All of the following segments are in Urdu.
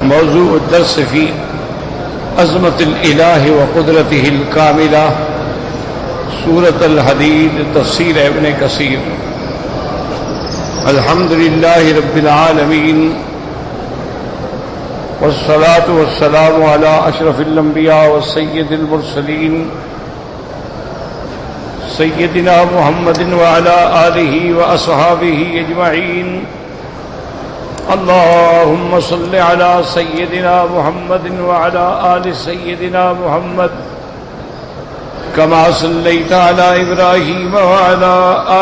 موضوع الدرس في عظمة الإله وقدرته الكاملة سورة الحديد تفسير ابن كثير. الحمد لله رب العالمين والصلاة والسلام على أشرف الأنبياء والسيد المرسلين سيدنا محمد وعلى آله وأصحابه أجمعين. اللهم صل على سيدنا محمد وعلى آل سيدنا محمد كما صليت على إبراهيم وعلى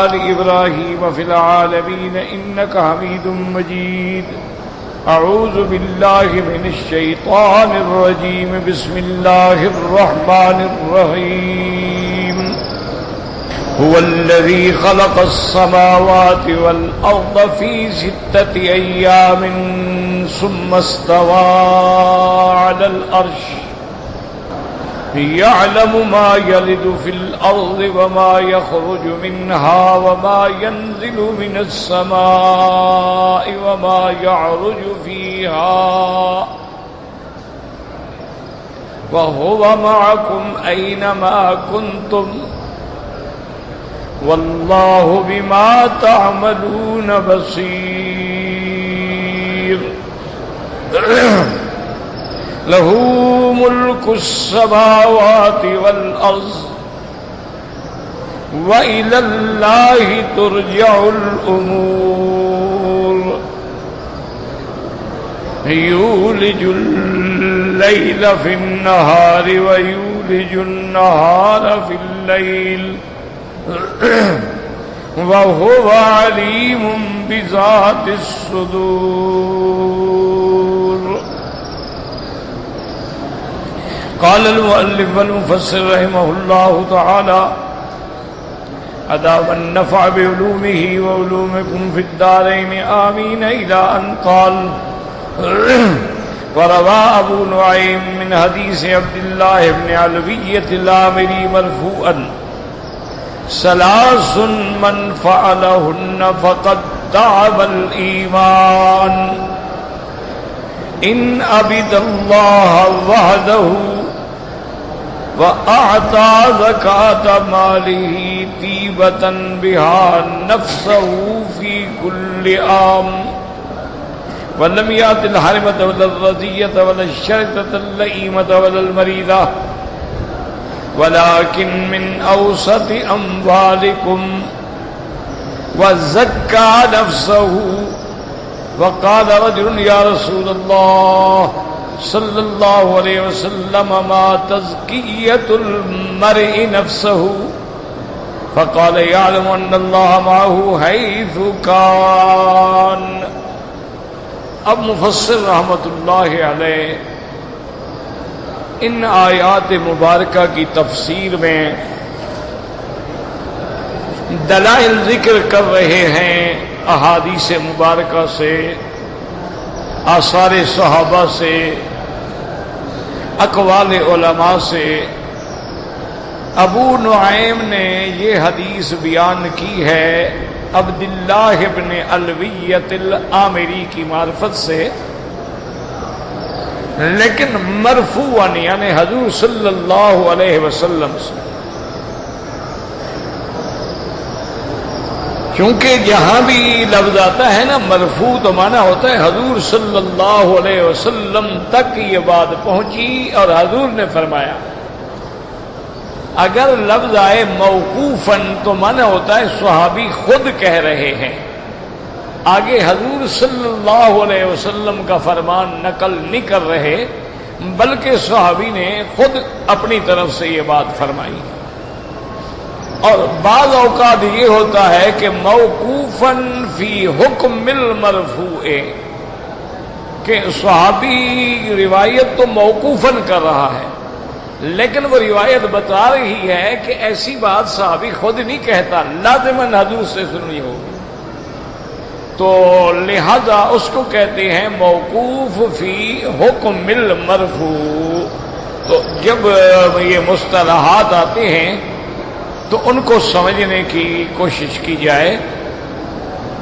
آل إبراهيم في العالمين إنك حميد مجيد. أعوذ بالله من الشيطان الرجيم. بسم الله الرحمن الرحيم. هو الذي خلق السماوات والأرض في 6 أيام ثم استوى على العرش يعلم ما يلج في الأرض وما يخرج منها وما ينزل من السماء وما يعرج فيها وهو معكم أينما كنتم والله بما تعملون بصير. له ملك السماوات والأرض وإلى الله ترجع الأمور. يولج الليل في النهار ويولج النهار في الليل وهو عليم بذات الصدور. قال المؤلف والمفسر رحمه الله تعالى أدام النفع بعلومه وعلومكم في الدارين آمين إلى أن قال وروى أبو نعيم من حديث عبد الله بن علوية العامري مرفوعا 3 من فعلهن فقد دعم الإيمان إن عبد الله وحده وأعطى زكاة ماله طيبة بها نفسه في كل عام ولم يأت الحرمة ولا الرزية ولا الشرطة اللئيمة ولا المريضة ولكن من أوسط أموالكم وزكى نفسه. وقال رجل يا رسول الله صلى الله عليه وسلم ما تزكية المرء نفسه؟ فقال يعلم أن الله معه حيث كان. اب مفسر رحمت اللہ علیہ ان آیات مبارکہ کی تفسیر میں دلائل ذکر کر رہے ہیں احادیث مبارکہ سے، آثار صحابہ سے، اقوال علماء سے. ابو نعیم نے یہ حدیث بیان کی ہے عبداللہ ابن علویۃ العامری کی معرفت سے، لیکن مرفوعاً یعنی حضور صلی اللہ علیہ وسلم سے. کیونکہ جہاں بھی لفظ آتا ہے نا مرفوع تو معنی ہوتا ہے حضور صلی اللہ علیہ وسلم تک یہ بات پہنچی اور حضور نے فرمایا. اگر لفظ آئے موقوفاً تو معنی ہوتا ہے صحابی خود کہہ رہے ہیں، آگے حضور صلی اللہ علیہ وسلم کا فرمان نقل نہیں کر رہے بلکہ صحابی نے خود اپنی طرف سے یہ بات فرمائی. اور بعض اوقات یہ ہوتا ہے کہ موقوفاً فی حکم المرفوع، کہ صحابی روایت تو موقوفاً کر رہا ہے لیکن وہ روایت بتا رہی ہے کہ ایسی بات صحابی خود نہیں کہتا، لازماً حضور سے سننی ہوگی، تو لہذا اس کو کہتے ہیں موقوف فی حکم المرفوع. تو جب یہ مصطلحات آتے ہیں تو ان کو سمجھنے کی کوشش کی جائے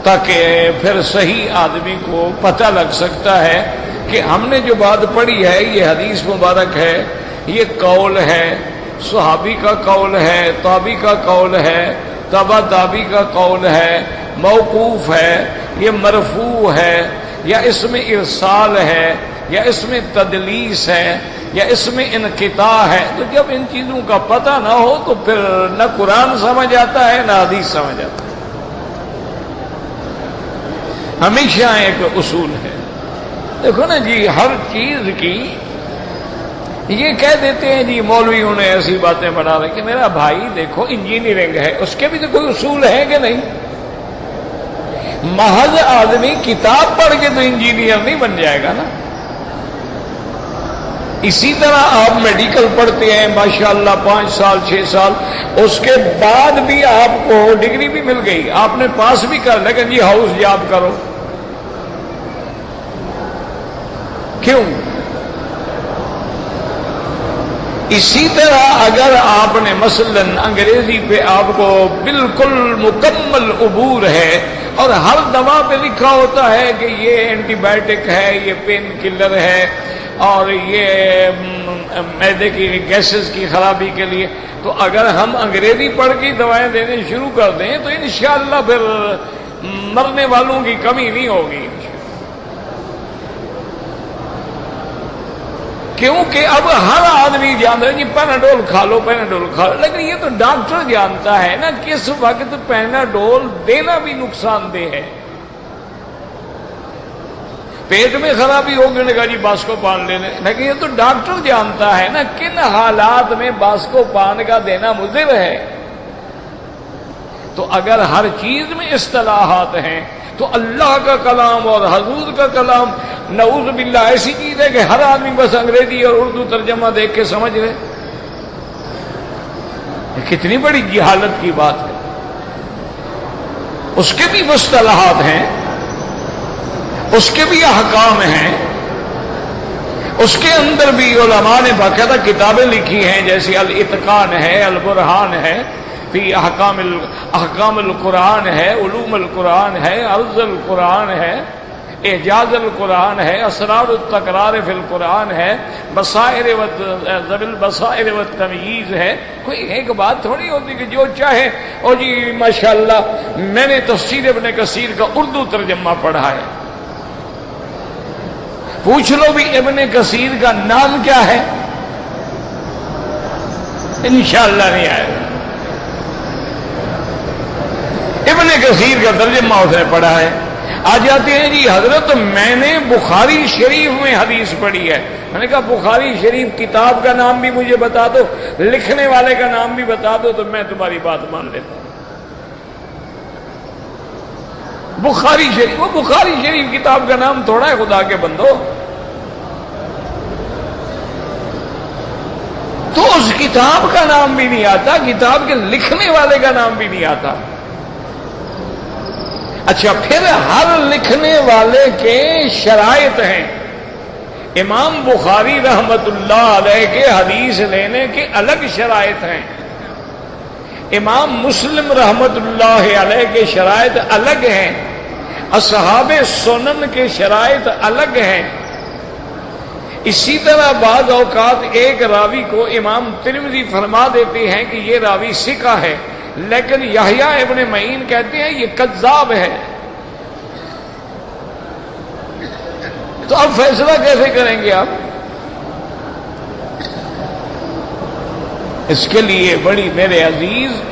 تاکہ پھر صحیح آدمی کو پتہ لگ سکتا ہے کہ ہم نے جو بات پڑھی ہے یہ حدیث مبارک ہے، یہ قول ہے، صحابی کا قول ہے، تابعی کا قول ہے، تبع تابعی کا قول ہے، موقوف ہے، یہ مرفوع ہے، یا اس میں ارسال ہے، یا اس میں تدلیس ہے، یا اس میں انقطاع ہے. تو جب ان چیزوں کا پتہ نہ ہو تو پھر نہ قرآن سمجھ آتا ہے نہ حدیث سمجھ آتا ہے. ہمیشہ ایک اصول ہے. دیکھو نا جی، ہر چیز کی یہ کہہ دیتے ہیں جی مولویوں نے ایسی باتیں بنا رہے کہ میرا بھائی دیکھو انجینئرنگ ہے، اس کے بھی تو کوئی اصول ہے کہ نہیں؟ محض آدمی کتاب پڑھ کے تو انجینئر نہیں بن جائے گا نا. اسی طرح آپ میڈیکل پڑھتے ہیں ماشاءاللہ 5 سال 6 سال، اس کے بعد بھی آپ کو ڈگری بھی مل گئی، آپ نے پاس بھی کر، لیکن جی ہاؤس جاب کرو. کیوں؟ اسی طرح اگر آپ نے مثلاً انگریزی پہ آپ کو بالکل مکمل عبور ہے اور ہر دوا پہ لکھا ہوتا ہے کہ یہ اینٹی بائیوٹک ہے، یہ پین کلر ہے، اور یہ معدے کی گیسز کی خرابی کے لیے، تو اگر ہم انگریزی پڑھ کے دوائیں دینے شروع کر دیں تو انشاءاللہ پھر مرنے والوں کی کمی نہیں ہوگی. کیونکہ اب ہر آدمی جانتا ہے جی پیناڈول کھا لو، پیناڈول کھا لو، لیکن یہ تو ڈاکٹر جانتا ہے نا کس وقت پیناڈول دینا بھی نقصان دہ ہے. پیٹ میں خرابی ہوگی نے کہا جی باسکو پان لینے، لیکن یہ تو ڈاکٹر جانتا ہے نا کن حالات میں باسکو پان کا دینا مضر ہے. تو اگر ہر چیز میں اصطلاحات ہیں تو اللہ کا کلام اور حضور کا کلام نعوذ باللہ ایسی چیز ہے کہ ہر آدمی بس انگریزی اور اردو ترجمہ دیکھ کے سمجھ لے. کتنی بڑی جہالت کی بات ہے. اس کے بھی مصطلحات ہیں، اس کے بھی احکام ہیں، اس کے اندر بھی علماء نے باقاعدہ کتابیں لکھی ہیں، جیسے الاتقان ہے، البرہان ہے، فی احکام القرآن ہے، علوم القرآن ہے، عرض القرآن ہے، اعجاز القرآن ہے، اسرار التکرار فی القرآن ہے، بصائر ذوی البصائر والتمییز ہے. کوئی ایک بات تھوڑی ہوتی کہ جو چاہے اور جی ماشاءاللہ میں نے تفسیر ابن کثیر کا اردو ترجمہ پڑھا ہے. پوچھ لو بھی ابن کثیر کا نام کیا ہے، انشاءاللہ نہیں آئے گا. ابن کثیر کا ترجمہ اس نے پڑھا ہے. آ جاتے ہیں جی حضرت میں نے بخاری شریف میں حدیث پڑھی ہے. میں نے کہا بخاری شریف کتاب کا نام بھی مجھے بتا دو، لکھنے والے کا نام بھی بتا دو تو میں تمہاری بات مان لیتا ہوں. بخاری شریف، وہ بخاری شریف کتاب کا نام تھوڑا ہے خدا کے بندو. تو اس کتاب کا نام بھی نہیں آتا، کتاب کے لکھنے والے کا نام بھی نہیں آتا. اچھا پھر ہر لکھنے والے کے شرائط ہیں. امام بخاری رحمت اللہ علیہ کے حدیث لینے کے الگ شرائط ہیں، امام مسلم رحمت اللہ علیہ کے شرائط الگ ہیں، اصحاب سنن کے شرائط الگ ہیں. اسی طرح بعض اوقات ایک راوی کو امام ترمذی فرما دیتے ہیں کہ یہ راوی ثقہ ہے، لیکن یحییٰ ابن معین کہتے ہیں یہ کذاب ہے. تو اب فیصلہ کیسے کریں گے آپ؟ اس کے لیے بڑی میرے عزیز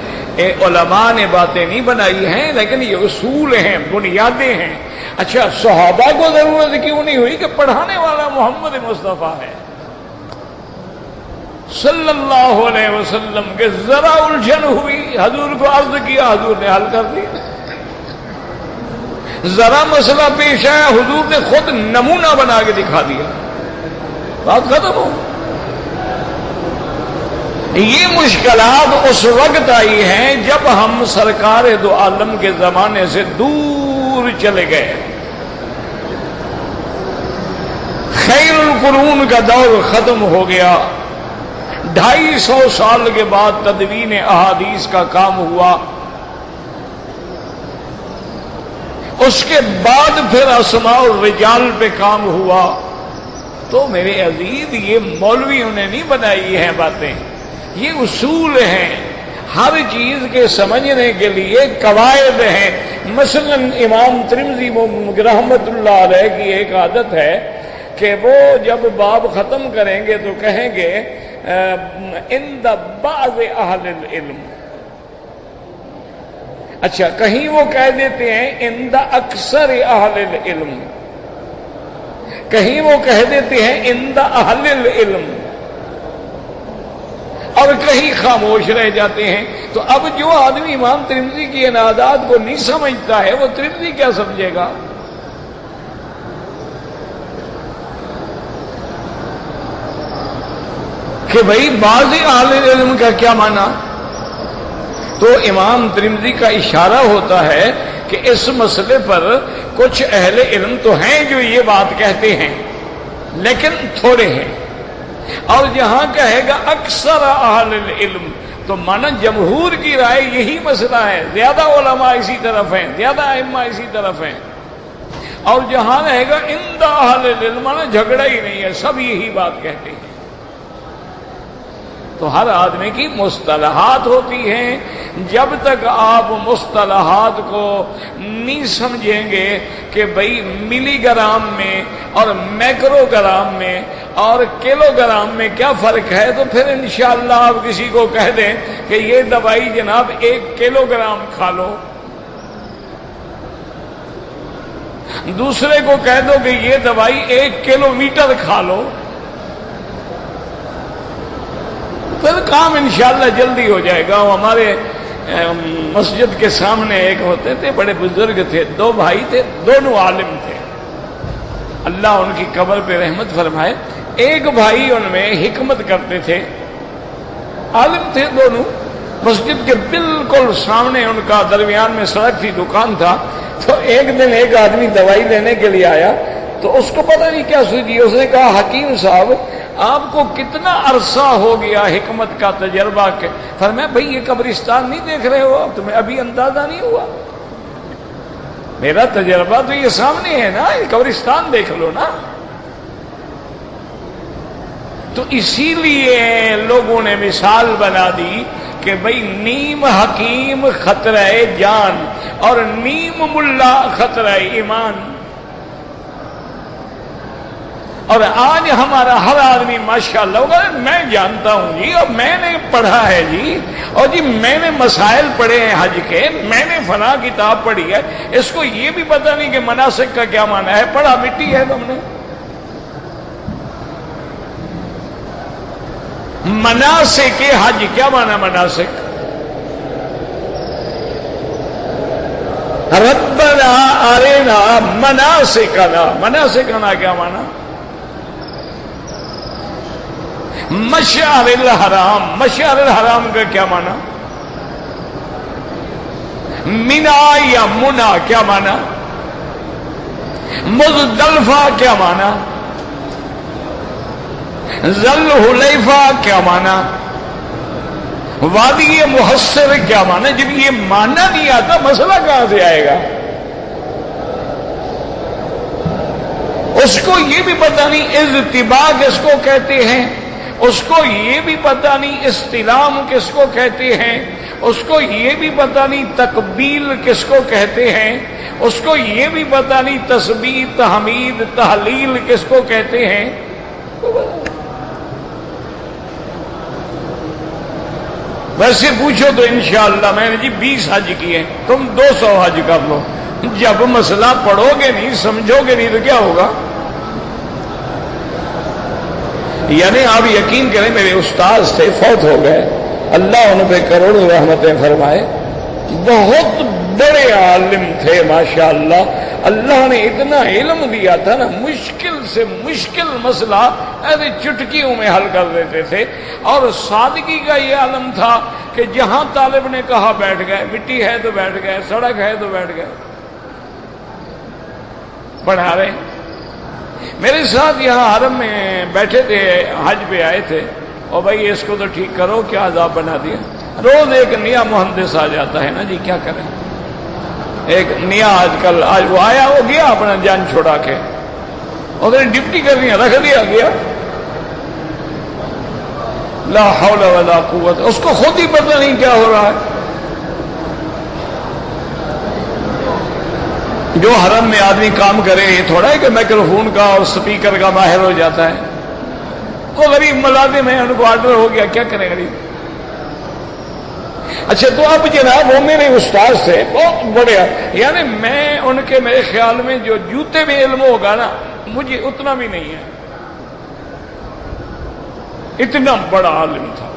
علماء نے باتیں نہیں بنائی ہیں، لیکن یہ اصول ہیں، بنیادیں ہیں. اچھا صحابہ کو ضرورت کیوں نہیں ہوئی کہ پڑھانے والا محمد مصطفیٰ ہے صلی اللہ علیہ وسلم کے ذرا الجھن ہوئی، حضور کو عرض کیا، حضور نے حل کر دیا. ذرا مسئلہ پیش آیا، حضور نے خود نمونہ بنا کے دکھا دیا، بات ختم ہو. یہ مشکلات اس وقت آئی ہیں جب ہم سرکار دو عالم کے زمانے سے دور چلے گئے. خیر القرون کا دور ختم ہو گیا. 250 سال کے بعد تدوین احادیث کا کام ہوا. اس کے بعد پھر اسماء الرجال پہ کام ہوا. تو میرے عزیز یہ مولویوں نے نہیں بنائی ہیں باتیں، یہ اصول ہیں، ہر چیز کے سمجھنے کے لیے قواعد ہیں۔ مثلا امام ترمذی رحمۃ اللہ علیہ کی ایک عادت ہے کہ وہ جب باب ختم کریں گے تو کہیں گے عند بعض اہل العلم، اچھا کہیں وہ کہہ دیتے ہیں عند اکثر اہل العلم، کہیں وہ کہہ دیتے ہیں عند اہل العلم، اور کہیں خاموش رہ جاتے ہیں۔ تو اب جو آدمی امام ترمذی کی ان عادات کو نہیں سمجھتا ہے وہ ترمذی کیا سمجھے گا؟ کہ بھئی بعض اہل علم کا کیا معنی؟ تو امام ترمذی کا اشارہ ہوتا ہے کہ اس مسئلے پر کچھ اہل علم تو ہیں جو یہ بات کہتے ہیں لیکن تھوڑے ہیں، اور جہاں کہے گا اکثر اہل العلم تو مانا جمہور کی رائے یہی مسئلہ ہے، زیادہ علماء اسی طرف ہیں، زیادہ ائمہ اسی طرف ہیں، اور جہاں رہے گا عند اہل العلم مانا جھگڑا ہی نہیں ہے، سب یہی بات کہتے ہیں۔ تو ہر آدمی کی مصطلحات ہوتی ہیں، جب تک آپ مصطلحات کو نہیں سمجھیں گے کہ بھئی ملی گرام میں اور میکرو گرام میں اور کلو گرام میں کیا فرق ہے، تو پھر انشاءاللہ آپ کسی کو کہہ دیں کہ یہ دوائی جناب 1 کلو گرام کھا لو، دوسرے کو کہہ دو کہ یہ دوائی 1 کلومیٹر کھا لو، پھر کام انشاءاللہ جلدی ہو جائے گا۔ وہ ہمارے مسجد کے سامنے ایک ہوتے تھے، بڑے بزرگ تھے، 2 بھائی تھے، دونوں عالم تھے، اللہ ان کی قبر پہ رحمت فرمائے۔ ایک بھائی ان میں حکمت کرتے تھے، عالم تھے دونوں، مسجد کے بالکل سامنے ان کا درمیان میں سڑک تھی، دکان تھا۔ تو ایک دن ایک آدمی دوائی لینے کے لیے آیا تو اس کو پتہ نہیں کیا سوچی، اس نے کہا حکیم صاحب آپ کو کتنا عرصہ ہو گیا حکمت کا تجربہ کے؟ فرمایا بھئی یہ قبرستان نہیں دیکھ رہے ہو، تمہیں ابھی اندازہ نہیں ہوا؟ میرا تجربہ تو یہ سامنے ہے نا، یہ قبرستان دیکھ لو نا۔ تو اسی لیے لوگوں نے مثال بنا دی کہ بھئی نیم حکیم خطرہ جان اور نیم ملا خطرہ ایمان۔ اور آج ہمارا ہر آدمی ماشاءاللہ میں جانتا ہوں جی، اور میں نے پڑھا ہے جی، اور جی میں نے مسائل پڑھے ہیں حج کے، میں نے فلاں کتاب پڑھی ہے، اس کو یہ بھی پتہ نہیں کہ مناسک کا کیا معنی ہے، پڑھا مٹی ہے تم نے۔ مناسک حج کیا معنی مناسک؟ ربنا ارنا مناسکنا، مناسکنا کیا معنی؟ مشعر الحرام، مشعر الحرام کا کیا معنی؟ منا یا منا کیا معنی؟ مزدلفہ کیا معنی؟ ذل حلیفہ کیا معنی؟ وادی محصر کیا معنی؟ جب یہ معنی نہیں آتا مسئلہ کہاں سے آئے گا؟ اس کو یہ بھی پتہ نہیں اضطباء کس کو کہتے ہیں، اس کو یہ بھی پتہ نہیں استلام کس کو کہتے ہیں، اس کو یہ بھی پتہ نہیں تقبیل کس کو کہتے ہیں، اس کو یہ بھی پتہ نہیں تسبیح تحمید تحلیل کس کو کہتے ہیں۔ ویسے پوچھو تو انشاءاللہ میں نے جی 20 حج کیے، تم 200 حج کر لو، جب مسئلہ پڑھو گے نہیں سمجھو گے نہیں تو کیا ہوگا؟ یعنی آپ یقین کریں میرے استاذ تھے، فوت ہو گئے، اللہ ان پہ کروڑوں رحمتیں فرمائے، بہت بڑے عالم تھے ماشاءاللہ، اللہ نے اتنا علم دیا تھا نا، مشکل سے مشکل مسئلہ ایسے چٹکیوں میں حل کر دیتے تھے، اور سادگی کا یہ عالم تھا کہ جہاں طالب نے کہا بیٹھ گئے، مٹی ہے تو بیٹھ گئے، سڑک ہے تو بیٹھ گئے، پڑھا رہے۔ میرے ساتھ یہاں حرم میں بیٹھے تھے، حج پہ آئے تھے، اور بھائی اس کو تو ٹھیک کرو، کیا عذاب بنا دیا۔ روز ایک نیا مہندس آ جاتا ہے نا جی، کیا کریں، ایک نیا آج وہ آیا، وہ گیا اپنا جان چھوڑا کے، اور ڈپٹی کرنی ہے، رکھ دیا گیا. لا حول ولا قوت. اس کو خود ہی پتہ نہیں کیا ہو رہا ہے. جو حرم میں آدمی کام کرے یہ تھوڑا ہے کہ مائکروفون کا اور سپیکر کا ماہر ہو جاتا ہے. وہ غریب ملازم ہیں، ان کو آرڈر ہو گیا، کیا کریں غریب. اچھا تو اب جناب وہ میرے استاد سے بہت بڑے، یعنی میں ان کے میرے خیال میں جو جوتے میں علم ہوگا نا مجھے اتنا بھی نہیں ہے. اتنا بڑا عالم تھا.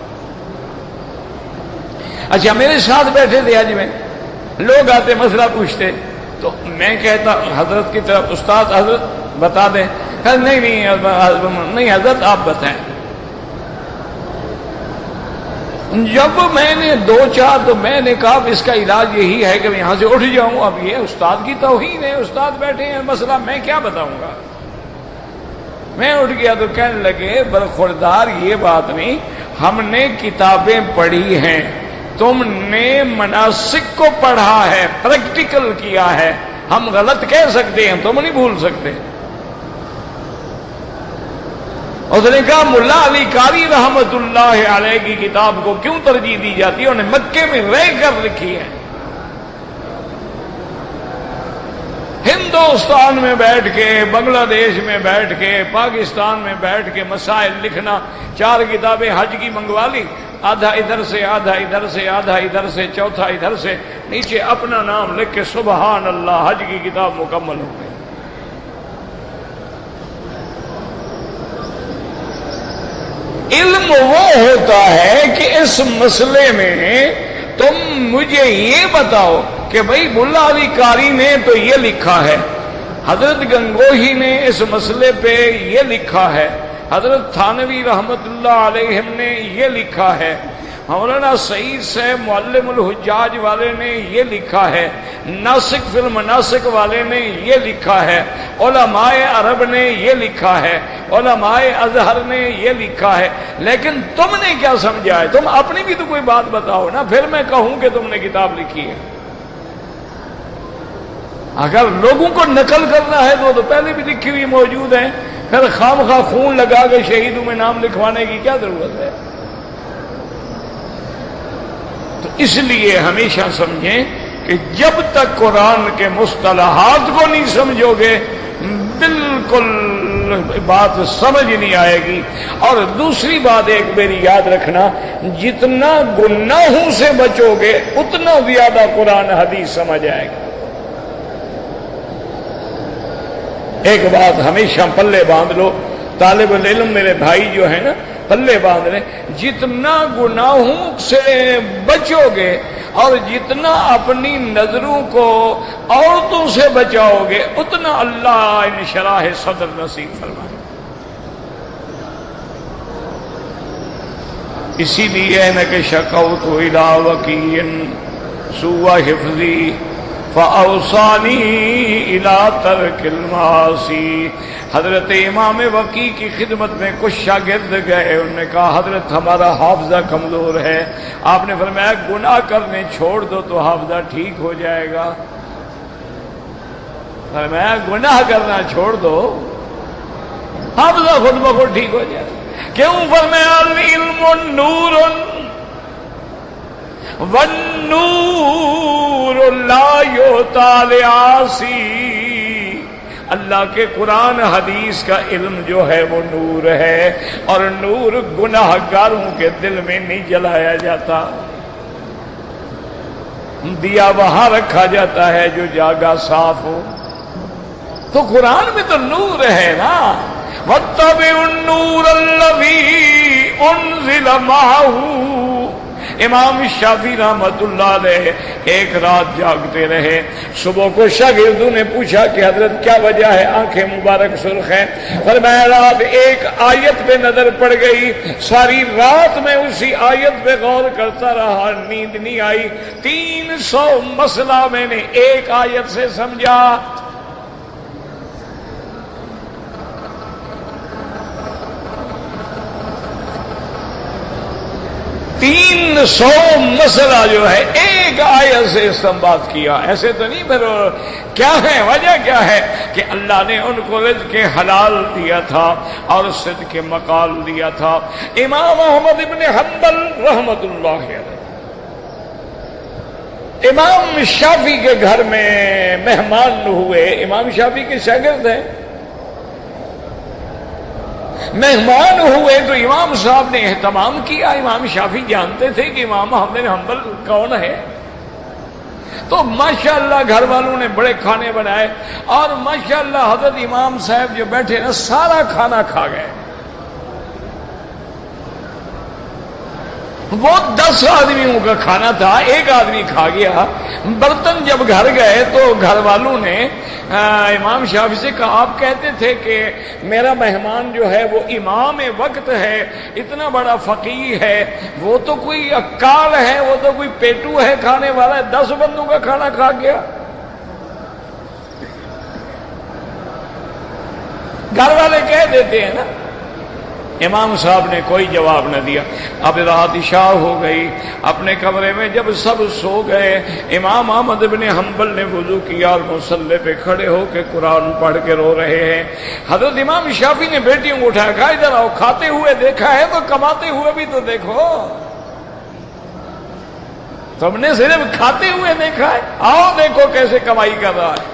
اچھا میرے ساتھ بیٹھے تھے حج میں، لوگ آتے مسئلہ پوچھتے تو میں کہتا حضرت کی طرف، استاد حضرت بتا دیں. نہیں حضرت آپ بتائیں. جب میں نے دو چار تو میں نے کہا اس کا علاج یہی ہے کہ میں یہاں سے اٹھ جاؤں. اب یہ استاد کی توہین ہے، استاد بیٹھے ہیں مسئلہ میں کیا بتاؤں گا. میں اٹھ گیا تو کہنے لگے برخوردار یہ بات نہیں، ہم نے کتابیں پڑھی ہیں، تم نے مناسک کو پڑھا ہے، پریکٹیکل کیا ہے. ہم غلط کہہ سکتے ہیں، تم نہیں بھول سکتے. اس نے کہا ملا علی قاری رحمت اللہ علیہ کی کتاب کو کیوں ترجیح دی جاتی ہے؟ انہیں مکے میں رہ کر لکھی ہے. ہندوستان میں بیٹھ کے، بنگلہ دیش میں بیٹھ کے، پاکستان میں بیٹھ کے مسائل لکھنا. 4 کتابیں حج کی منگوا لی، آدھا ادھر سے آدھا ادھر سے آدھا ادھر سے چوتھا ادھر سے، نیچے اپنا نام لکھ کے سبحان اللہ حج کی کتاب مکمل ہو گئی. علم وہ ہوتا ہے کہ اس مسئلے میں تم مجھے یہ بتاؤ کہ بھئی ملا علی قاری نے تو یہ لکھا ہے، حضرت گنگوہی نے اس مسئلے پہ یہ لکھا ہے، حضرت تھانوی رحمت اللہ علیہ نے یہ لکھا ہے، مولانا سعید صاحب معلم الحجاج والے نے یہ لکھا ہے، ناسک فی المناسک والے نے یہ لکھا ہے، علماء عرب نے یہ لکھا ہے، علماء ازہر نے یہ لکھا ہے. لیکن تم نے کیا سمجھا ہے؟ تم اپنی بھی تو کوئی بات بتاؤ نا، پھر میں کہوں کہ تم نے کتاب لکھی ہے. اگر لوگوں کو نقل کرنا ہے تو پہلے بھی لکھی ہوئی موجود ہیں، پھر خام خواہ خون لگا کے شہیدوں میں نام لکھوانے کی کیا ضرورت ہے؟ تو اس لیے ہمیشہ سمجھیں کہ جب تک قرآن کے مصطلحات کو نہیں سمجھو گے بالکل بات سمجھ نہیں آئے گی. اور دوسری بات ایک میری یاد رکھنا، جتنا گناہوں سے بچو گے اتنا زیادہ قرآن حدیث سمجھ آئے گا. ایک بات ہمیشہ پلے باندھ لو، طالب العلم میرے بھائی جو ہیں نا پلے باندھ لیں، جتنا گناہوں سے بچو گے اور جتنا اپنی نظروں کو عورتوں سے بچاؤ گے اتنا اللہ انشراح صدر نصیب فرمائے. اسی لیے ہے نا کہ شکوت الی وکیع سوء حفظی فاوصانی الی ترک المعاصی. حضرت امام وکیع کی خدمت میں کچھ شاگرد گئے، انہوں نے کہا حضرت ہمارا حافظہ کمزور ہے. آپ نے فرمایا گناہ کرنے چھوڑ دو تو حافظہ ٹھیک ہو جائے گا. فرمایا گناہ کرنا چھوڑ دو حافظہ خود بخود ٹھیک ہو جائے گا. کیوں؟ فرمایا العلم نور والنور لا یعطی لعاصی. اللہ کے قرآن حدیث کا علم جو ہے وہ نور ہے، اور نور گناہ گاروں کے دل میں نہیں جلایا جاتا، دیا وہاں رکھا جاتا ہے جو جاگا صاف ہو. تو قرآن میں تو نور ہے نا. وَاتَّبِعُوا النُّورَ الَّذِي أُنزِلَ مَعَهُ. امام شافعی رحمت اللہ علیہ ایک رات جاگتے رہے. صبح کو شاگردوں نے پوچھا کہ حضرت کیا وجہ ہے آنکھیں مبارک سرخ ہیں؟ فرمایا رات ایک آیت پہ نظر پڑ گئی، ساری رات میں اسی آیت پہ غور کرتا رہا، نیند نہیں آئی. 300 مسئلہ میں نے ایک آیت سے سمجھا. 300 مسئلہ جو ہے ایک آیت سے استنباط کیا. ایسے تو نہیں. پھر کیا ہے وجہ کیا ہے کہ اللہ نے ان کو رزق حلال دیا تھا اور صدق مقال دیا تھا. امام احمد ابن حنبل رحمت اللہ علیہ امام شافعی کے گھر میں مہمان ہوئے. امام شافعی کے شاگرد ہیں. مہمان ہوئے تو امام صاحب نے اہتمام کیا. امام شافعی جانتے تھے کہ امام احمد بن حنبل کون ہے. تو ماشاءاللہ گھر والوں نے بڑے کھانے بنائے اور ماشاءاللہ حضرت امام صاحب جو بیٹھے نا سارا کھانا کھا گئے. وہ 10 آدمیوں کا کھانا تھا, ایک آدمی کھا گیا. برتن جب گھر گئے تو گھر والوں نے امام شافعی سے کہا آپ کہتے تھے کہ میرا مہمان جو ہے وہ امام وقت ہے, اتنا بڑا فقیہ ہے, وہ تو کوئی اکال ہے, وہ تو کوئی پیٹو ہے کھانے والا ہے, 10 بندوں کا کھانا کھا گیا. گھر والے کہہ دیتے ہیں نا. امام صاحب نے کوئی جواب نہ دیا. اب رات عشاء ہو گئی. اپنے کمرے میں جب سب سو گئے, امام احمد بن حنبل نے وضو کیا اور مصلی پہ کھڑے ہو کے قرآن پڑھ کے رو رہے ہیں. حضرت امام شافعی نے بیٹیوں کو اٹھایا, کہا ادھر آؤ, کھاتے ہوئے دیکھا ہے تو کماتے ہوئے بھی تو دیکھو. تم نے صرف کھاتے ہوئے دیکھا ہے, آؤ دیکھو کیسے کمائی کر رہا ہے.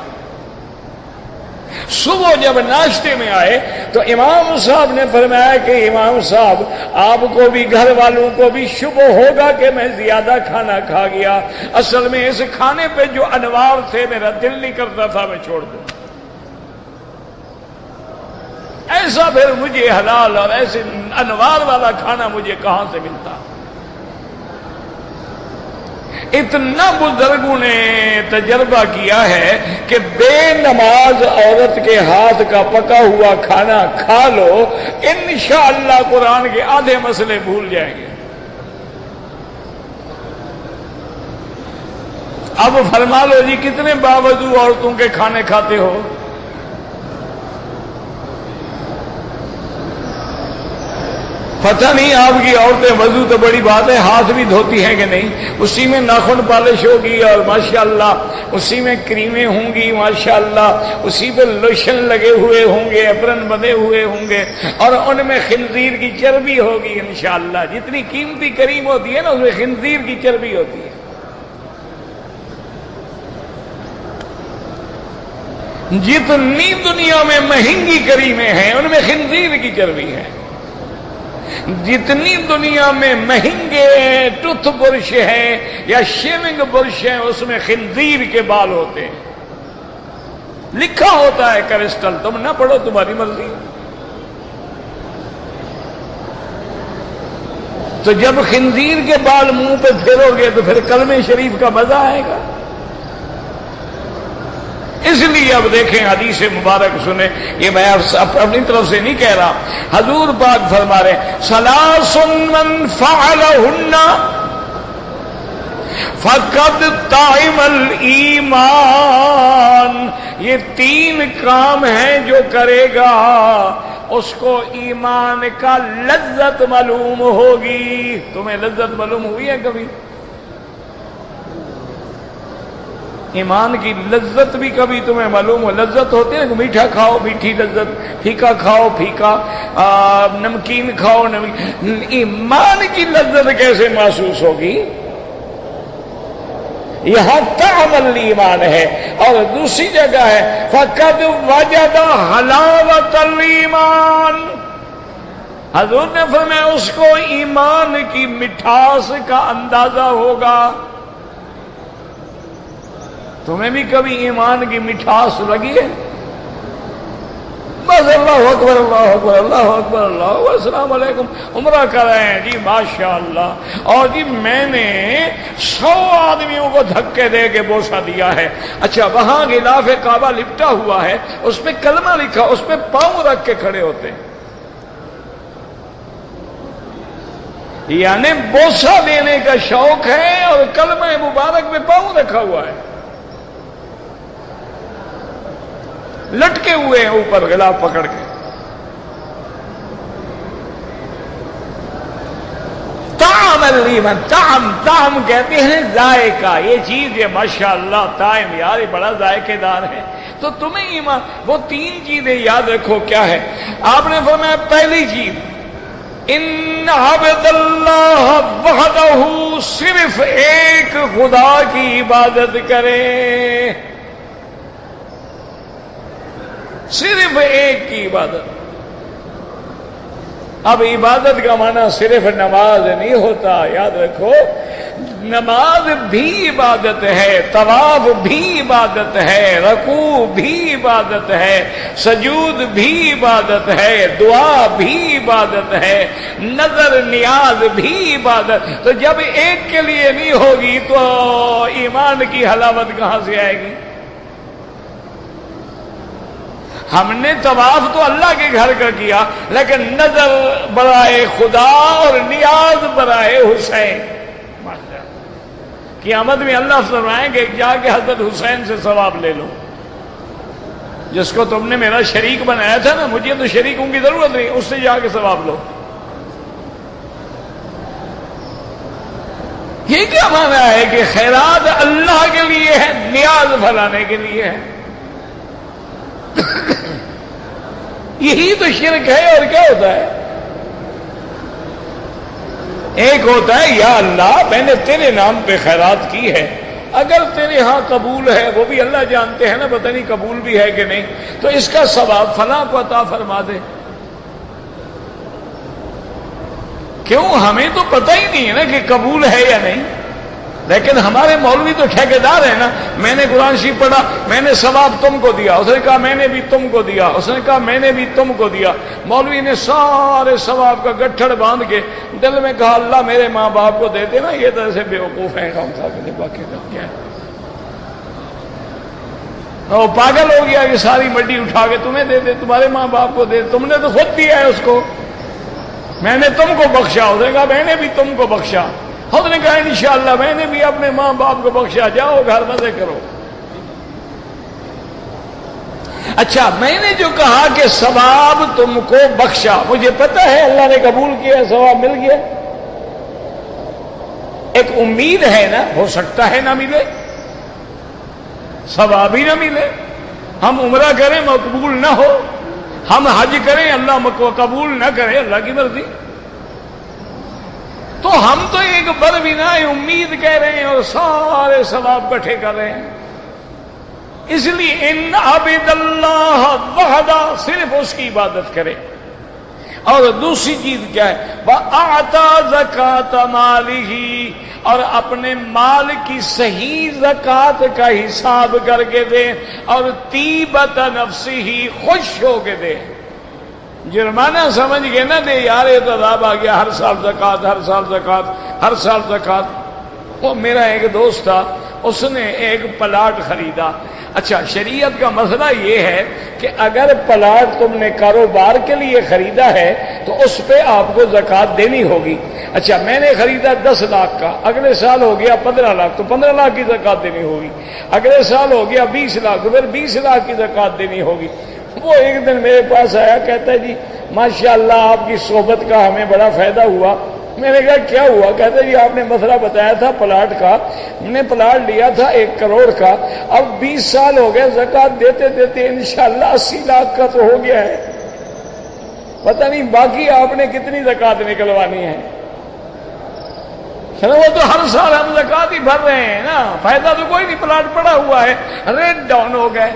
صبح جب ناشتے میں آئے تو امام صاحب نے فرمایا کہ امام صاحب آپ کو بھی گھر والوں کو بھی شبہ ہوگا کہ میں زیادہ کھانا کھا گیا. اصل میں اس کھانے پہ جو انوار تھے میرا دل نہیں کرتا تھا میں چھوڑ دوں. ایسا پھر مجھے حلال اور ایسے انوار والا کھانا مجھے کہاں سے ملتا. اتنا بزرگوں نے تجربہ کیا ہے کہ بے نماز عورت کے ہاتھ کا پکا ہوا کھانا کھا لو, انشاءاللہ قرآن کے آدھے مسئلے بھول جائیں گے. اب فرما لو جی کتنے باوضو عورتوں کے کھانے کھاتے ہو؟ پتہ نہیں آپ کی عورتیں وضو تو بڑی بات ہے, ہاتھ بھی دھوتی ہیں کہ نہیں. اسی میں ناخن پالش ہوگی اور ماشاءاللہ اسی میں کریمیں ہوں گی, ماشاءاللہ اسی پہ لوشن لگے ہوئے ہوں گے, اپرن بندے ہوئے ہوں گے, اور ان میں خنزیر کی چربی ہوگی انشاءاللہ. جتنی قیمتی کریم ہوتی ہے نا اس میں خنزیر کی چربی ہوتی ہے. جتنی دنیا میں مہنگی کریمیں ہیں ان میں خنزیر کی چربی ہے. جتنی دنیا میں مہنگے ٹوتھ برش ہیں یا شیونگ برش ہیں اس میں خنزیر کے بال ہوتے ہیں. لکھا ہوتا ہے کرسٹل, تم نہ پڑھو تمہاری مرضی. تو جب خنزیر کے بال منہ پہ پھیرو گے تو پھر کلمہ شریف کا مزہ آئے گا. اس لیے اب دیکھیں حدیث مبارک سنیں, یہ میں اپنی طرف سے نہیں کہہ رہا, حضور پاک فرما رہے ثلاث من فعلہن فقد طعم الایمان. یہ 3 کام ہیں جو کرے گا اس کو ایمان کا لذت معلوم ہوگی. تمہیں لذت معلوم ہوئی ہے کبھی؟ ایمان کی لذت بھی کبھی تمہیں معلوم ہو؟ لذت ہوتی ہے میٹھا کھاؤ میٹھی لذت, پھیکا کھاؤ پھیکا, نمکین کھاؤ نمکین. ایمان کی لذت کیسے محسوس ہوگی؟ یہاں تعمل ایمان ہے. اور دوسری جگہ ہے فقد وجد حلاوت الایمان. حضور نے فرمایا اس کو ایمان کی مٹھاس کا اندازہ ہوگا. تمہیں بھی کبھی ایمان کی مٹھاس لگی ہے؟ بس اللہ اکبر اللہ اکبر اللہ اکبر اللہ اکبر, السلام علیکم, عمرہ کریں جی ماشاءاللہ. اور جی میں نے 100 آدمیوں کو دھکے دے کے بوسہ دیا ہے. اچھا وہاں غلاف کعبہ لپٹا ہوا ہے, اس پہ کلمہ لکھا, اس پہ پاؤں رکھ کے کھڑے ہوتے ہیں. یعنی بوسہ دینے کا شوق ہے اور کلمہ مبارک پہ پاؤں رکھا ہوا ہے, لٹکے ہوئے ہیں اوپر غلاف پکڑ کے. طعم الایمان، طعم کہتے ہیں ذائقہ، یہ چیز یہ ماشاءاللہ طعم یار یہ بڑا ذائقے دار ہے. تو تمہیں ایمان، وہ تین چیزیں یاد رکھو کیا ہے. آپ نے فرمایا پہلی چیز ان عبد اللہ وحدہ، صرف ایک خدا کی عبادت کرے، صرف ایک کی عبادت. اب عبادت کا معنی صرف نماز نہیں ہوتا، یاد رکھو نماز بھی عبادت ہے، طواف بھی عبادت ہے، رکوع بھی عبادت ہے، سجود بھی عبادت ہے، دعا بھی عبادت ہے، نظر نیاز بھی عبادت. تو جب ایک کے لیے نہیں ہوگی تو ایمان کی حلاوت کہاں سے آئے گی؟ ہم نے طواف تو اللہ کے گھر کا کیا، لیکن نظر برائے خدا اور نیاز برائے حسین. قیامت میں اللہ فرمائیں کہ جا کے حضرت حسین سے ثواب لے لو، جس کو تم نے میرا شریک بنایا تھا نا، مجھے تو شریکوں کی ضرورت نہیں، اس سے جا کے ثواب لو. یہ کیا مانا ہے کہ خیرات اللہ کے لیے ہے، نیاز بھلانے کے لیے ہے؟ یہی تو شرک ہے. اور کیا ہوتا ہے؟ ایک ہوتا ہے یا اللہ میں نے تیرے نام پہ خیرات کی ہے، اگر تیرے ہاں قبول ہے، وہ بھی اللہ جانتے ہیں نا، پتہ نہیں قبول بھی ہے کہ نہیں، تو اس کا ثواب فلاں کو عطا فرما دے. کیوں؟ ہمیں تو پتہ ہی نہیں ہے نا کہ قبول ہے یا نہیں. لیکن ہمارے مولوی تو ٹھیکیدار ہے نا. میں نے قرآن شریف پڑھا، میں نے ثواب تم کو دیا، اس نے کہا میں نے بھی تم کو دیا، اس نے کہا میں نے بھی تم کو دیا. مولوی نے سارے ثواب کا گٹھڑ باندھ کے دل میں کہا اللہ میرے ماں باپ کو دے دینا، یہ تو ایسے بیوقوف ہیں ہم صاحب نے باقی کیا ہے. وہ پاگل ہو گیا کہ ساری مٹی اٹھا کے تمہیں دے دے، تمہارے ماں باپ کو دے، تم نے تو خود دیا ہے اس کو. میں نے تم کو بخشا، اس نے کہا میں نے بھی تم کو بخشا. خود نے کہا انشاءاللہ میں نے بھی اپنے ماں باپ کو بخشا، جاؤ گھر مزے کرو. اچھا میں نے جو کہا کہ ثواب تم کو بخشا، مجھے پتا ہے اللہ نے قبول کیا، ثواب مل گیا. ایک امید ہے نا، ہو سکتا ہے نہ ملے، ثواب ہی نہ ملے. ہم عمرہ کریں مقبول نہ ہو، ہم حج کریں اللہ قبول نہ کرے، اللہ کی مرضی. تو ہم تو ایک بربنا امید کہہ رہے ہیں اور سارے ثواب کٹھے کر رہے ہیں. اس لیے ان عبد اللہ وحدہ، صرف اس کی عبادت کرے. اور دوسری چیز کیا ہے؟ وَأَعْطَى زَكَاةَ مَالِهِ، اور اپنے مال کی صحیح زکوٰۃ کا حساب کر کے دے، اور طیبۃ نفسہ، خوش ہو کے دے. جرمانہ سمجھ کے نہ دے یار یہ تو عذاب آ گیا، ہر سال زکوٰۃ، ہر سال زکوٰۃ، ہر سال زکوٰۃ. وہ میرا ایک دوست تھا، اس نے ایک پلاٹ خریدا. اچھا شریعت کا مسئلہ یہ ہے کہ اگر پلاٹ تم نے کاروبار کے لیے خریدا ہے تو اس پہ آپ کو زکوٰۃ دینی ہوگی. اچھا میں نے خریدا 10 لاکھ کا، اگلے سال ہو گیا 15 لاکھ، تو 15 لاکھ کی زکوٰۃ دینی ہوگی. اگلے سال ہو گیا 20 لاکھ، پھر 20 لاکھ کی زکوٰۃ دینی ہوگی. وہ ایک دن میرے پاس آیا، کہتا ہے جی ماشاءاللہ آپ کی صحبت کا ہمیں بڑا فائدہ ہوا. میں نے کہا کیا ہوا؟ کہتا ہے جی آپ نے مسئلہ بتایا تھا پلاٹ کا، میں نے پلاٹ لیا تھا 1 کروڑ کا، اب 20 سال ہو گئے، زکوٰۃ دیتے دیتے انشاءاللہ 80 لاکھ کا تو ہو گیا ہے، پتہ نہیں باقی آپ نے کتنی زکوٰۃ نکلوانی ہے. وہ تو ہر سال ہم زکوٰۃ ہی بھر رہے ہیں نا، فائدہ تو کوئی نہیں، پلاٹ پڑا ہوا ہے، ریٹ ڈاؤن ہو گئے.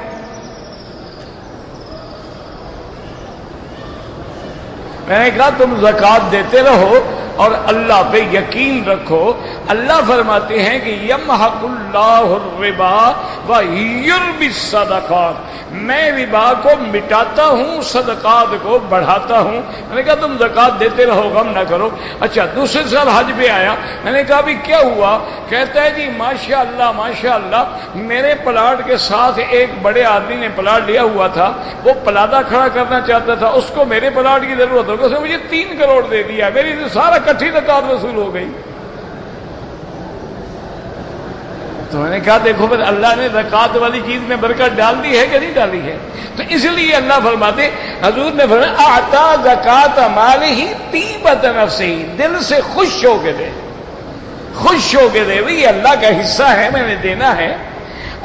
میں نے کہا تم زکوٰۃ دیتے رہو اور اللہ پہ یقین رکھو. اللہ فرماتے ہیں کہ یمحق اللہ الربا ویربی الصدقات، میں ربا کو مٹاتا ہوں، صدقات کو بڑھاتا ہوں. میں نے کہا تم زکوٰۃ دیتے رہو، غم نہ کرو. اچھا دوسرے سال حج پہ آیا، میں نے کہا بھی کیا ہوا؟ کہتا ہے جی ماشاءاللہ ماشاءاللہ میرے پلاٹ کے ساتھ ایک بڑے آدمی نے پلاٹ لیا ہوا تھا، وہ پلادہ کھڑا کرنا چاہتا تھا، اس کو میرے پلاٹ کی ضرورت ہوگی، اس نے مجھے 3 کروڑ دے دیا، میری تو سارا کٹھی زکوٰۃ وصول ہو گئی. تو میں نے کہا دیکھو پھر اللہ نے زکات والی چیز میں برکت ڈال دی ہے کہ نہیں ڈالی ہے؟ تو اس لیے اللہ فرماتے، حضور نے فرمایا اعطا زکات مالہ طیبۃ نفسہ، دل سے خوش ہو کے دے، خوش ہو کے دے، یہ اللہ کا حصہ ہے، میں نے دینا ہے۔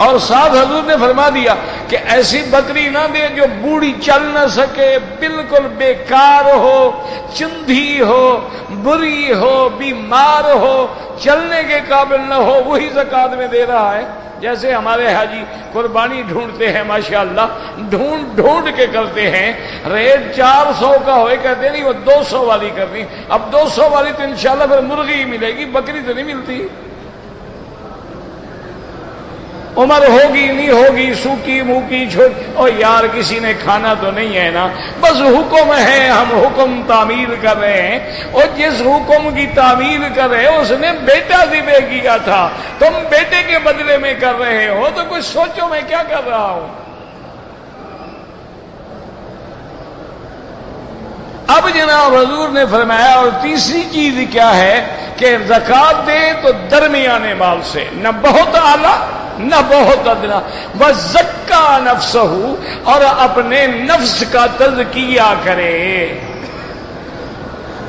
اور ساتھ حضور نے فرما دیا کہ ایسی بکری نہ دے جو بوڑھی چل نہ سکے، بالکل بیکار ہو، چندھی ہو، بری ہو، بیمار ہو، چلنے کے قابل نہ ہو، وہی زکات میں دے رہا ہے۔ جیسے ہمارے حاجی قربانی ڈھونڈتے ہیں ماشاءاللہ، ڈھونڈ ڈھونڈ کے کرتے ہیں، ریٹ 400 کا ہوئے کہتے نہیں وہ 200 والی کرنی، اب 200 والی تو انشاءاللہ پھر مرغی ہی ملے گی، بکری تو نہیں ملتی۔ عمر ہوگی نہیں ہوگی، سوکی موکی چھوٹی، اور یار کسی نے کھانا تو نہیں ہے نا، بس حکم ہے، ہم حکم تعمیل کر رہے ہیں، اور جس حکم کی تعمیل کر رہے ہیں اس نے بیٹا ذبح کیا تھا، تم بیٹے کے بدلے میں کر رہے ہو، تو کچھ سوچو میں کیا کر رہا ہوں۔ اب جناب حضور نے فرمایا، اور تیسری چیز کیا ہے کہ زکات دے تو درمیانے مال سے، نہ بہت اعلیٰ نہ بہت ادنا، وزکا نفسہ، اور اپنے نفس کا تزکیہ کرے۔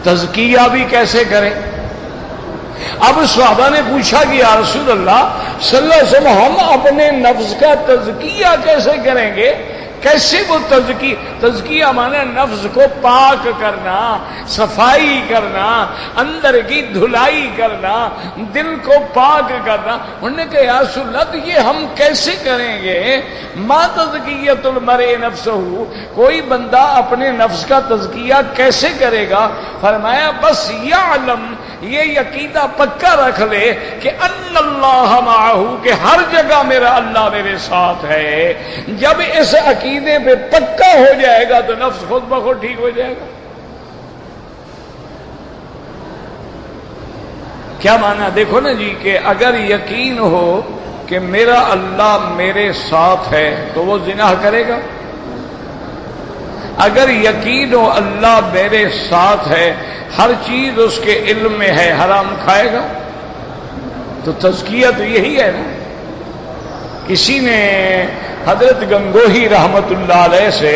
تزکیہ بھی کیسے کرے؟ اب صحابہ نے پوچھا کہ یا رسول اللہ صلی اللہ علیہ وسلم ہم اپنے نفس کا تزکیہ کیسے کریں گے؟ کیسے وہ تزکیہ مانے نفس کو پاک کرنا، صفائی کرنا، اندر کی دھلائی کرنا، دل کو پاک کرنا۔ انہوں نے کہا یا رسول اللہ تو یہ ہم کیسے کریں گے؟ ما تزکیۃ المرء نفسہ، کوئی بندہ اپنے نفس کا تزکیہ کیسے کرے گا؟ فرمایا بس یعلم، یہ عقیدہ پکا رکھ لے کہ ان اللہ معہ، کہ ہر جگہ میرا اللہ میرے ساتھ ہے۔ جب اس عقیدے پہ پکا ہو جائے گا تو نفس خود بخود ٹھیک ہو جائے گا۔ کیا مانا؟ دیکھو نا جی کہ اگر یقین ہو کہ میرا اللہ میرے ساتھ ہے تو وہ زنا کرے گا، اگر یقین ہو اللہ میرے ساتھ ہے، ہر چیز اس کے علم میں ہے، حرام کھائے گا؟ تو تزکیہ تو یہی ہے نا۔ کسی نے حضرت گنگوہی رحمت اللہ علیہ سے،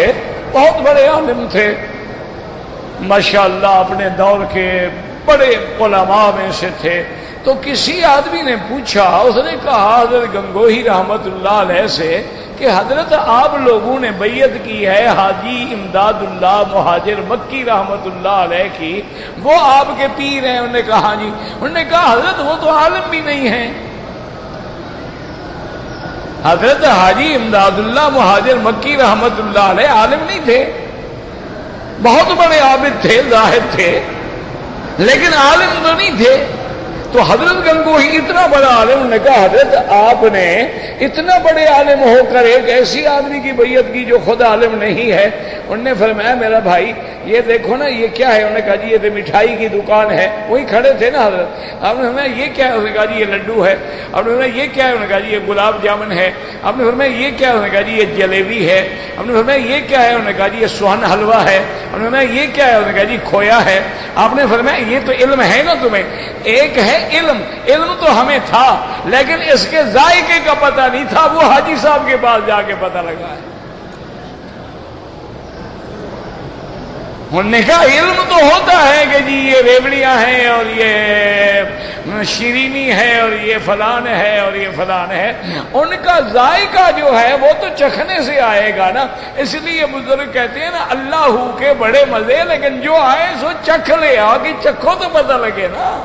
بہت بڑے عالم تھے ماشاءاللہ، اپنے دور کے بڑے علماء میں سے تھے، تو کسی آدمی نے پوچھا، اس نے کہا حضرت گنگوہی رحمت اللہ علیہ سے کہ حضرت آپ لوگوں نے بیعت کی ہے حاجی امداد اللہ مہاجر مکی رحمت اللہ علیہ کی، وہ آپ کے پیر ہیں؟ انہوں نے کہا ہاں جی۔ انہوں نے کہا حضرت وہ تو عالم بھی نہیں ہیں، حضرت حاجی امداد اللہ مہاجر مکی رحمت اللہ علیہ عالم نہیں تھے، بہت بڑے عابد تھے، زاہد تھے، لیکن عالم تو نہیں تھے۔ تو حضرت گنگوہی اتنا بڑا عالم نے کہا حضرت آپ نے اتنا بڑے عالم ہو کر ایک ایسی آدمی کی بیعت کی جو خود عالم نہیں ہے؟ انہوں نے فرمایا میرا بھائی یہ دیکھو نا یہ کیا ہے؟ انہوں نے کہا جی یہ تو مٹھائی کی دکان ہے۔ وہی کھڑے تھے نا حضرت، آپ نے فرمایا یہ کیا ہے؟ انہوں نے کہا جی یہ لڈو ہے۔ آپ نے فرمایا یہ کیا ہے؟ انہوں نے کہا جی یہ گلاب جامن ہے۔ آپ نے فرمایا یہ کیا ہے؟ انہوں نے کہا جی یہ جلیبی ہے۔ آپ نے فرمایا یہ کیا ہے؟ انہوں نے کہا جی یہ سوہن حلوہ ہے۔ آپ نے فرمایا یہ کیا ہے؟ انہوں نے کہا جی کھویا ہے۔ آپ نے فرمایا یہ تو علم ہے نا تمہیں؟ ایک ہے علم تو ہمیں تھا لیکن اس کے ذائقے کا پتہ نہیں تھا، وہ حاجی صاحب کے پاس جا کے پتہ لگا ہے۔ انہوں نے کہا علم تو ہوتا ہے کہ جی یہ ریوڑیاں ہیں اور یہ شیرینی ہے اور یہ فلان ہے اور یہ فلان ہے، ان کا ذائقہ جو ہے وہ تو چکھنے سے آئے گا نا۔ اس لیے بزرگ کہتے ہیں نا اللہ ہو کے بڑے مزے، لیکن جو آئے سو چکھ لے، آگے چکھو تو پتہ لگے نا۔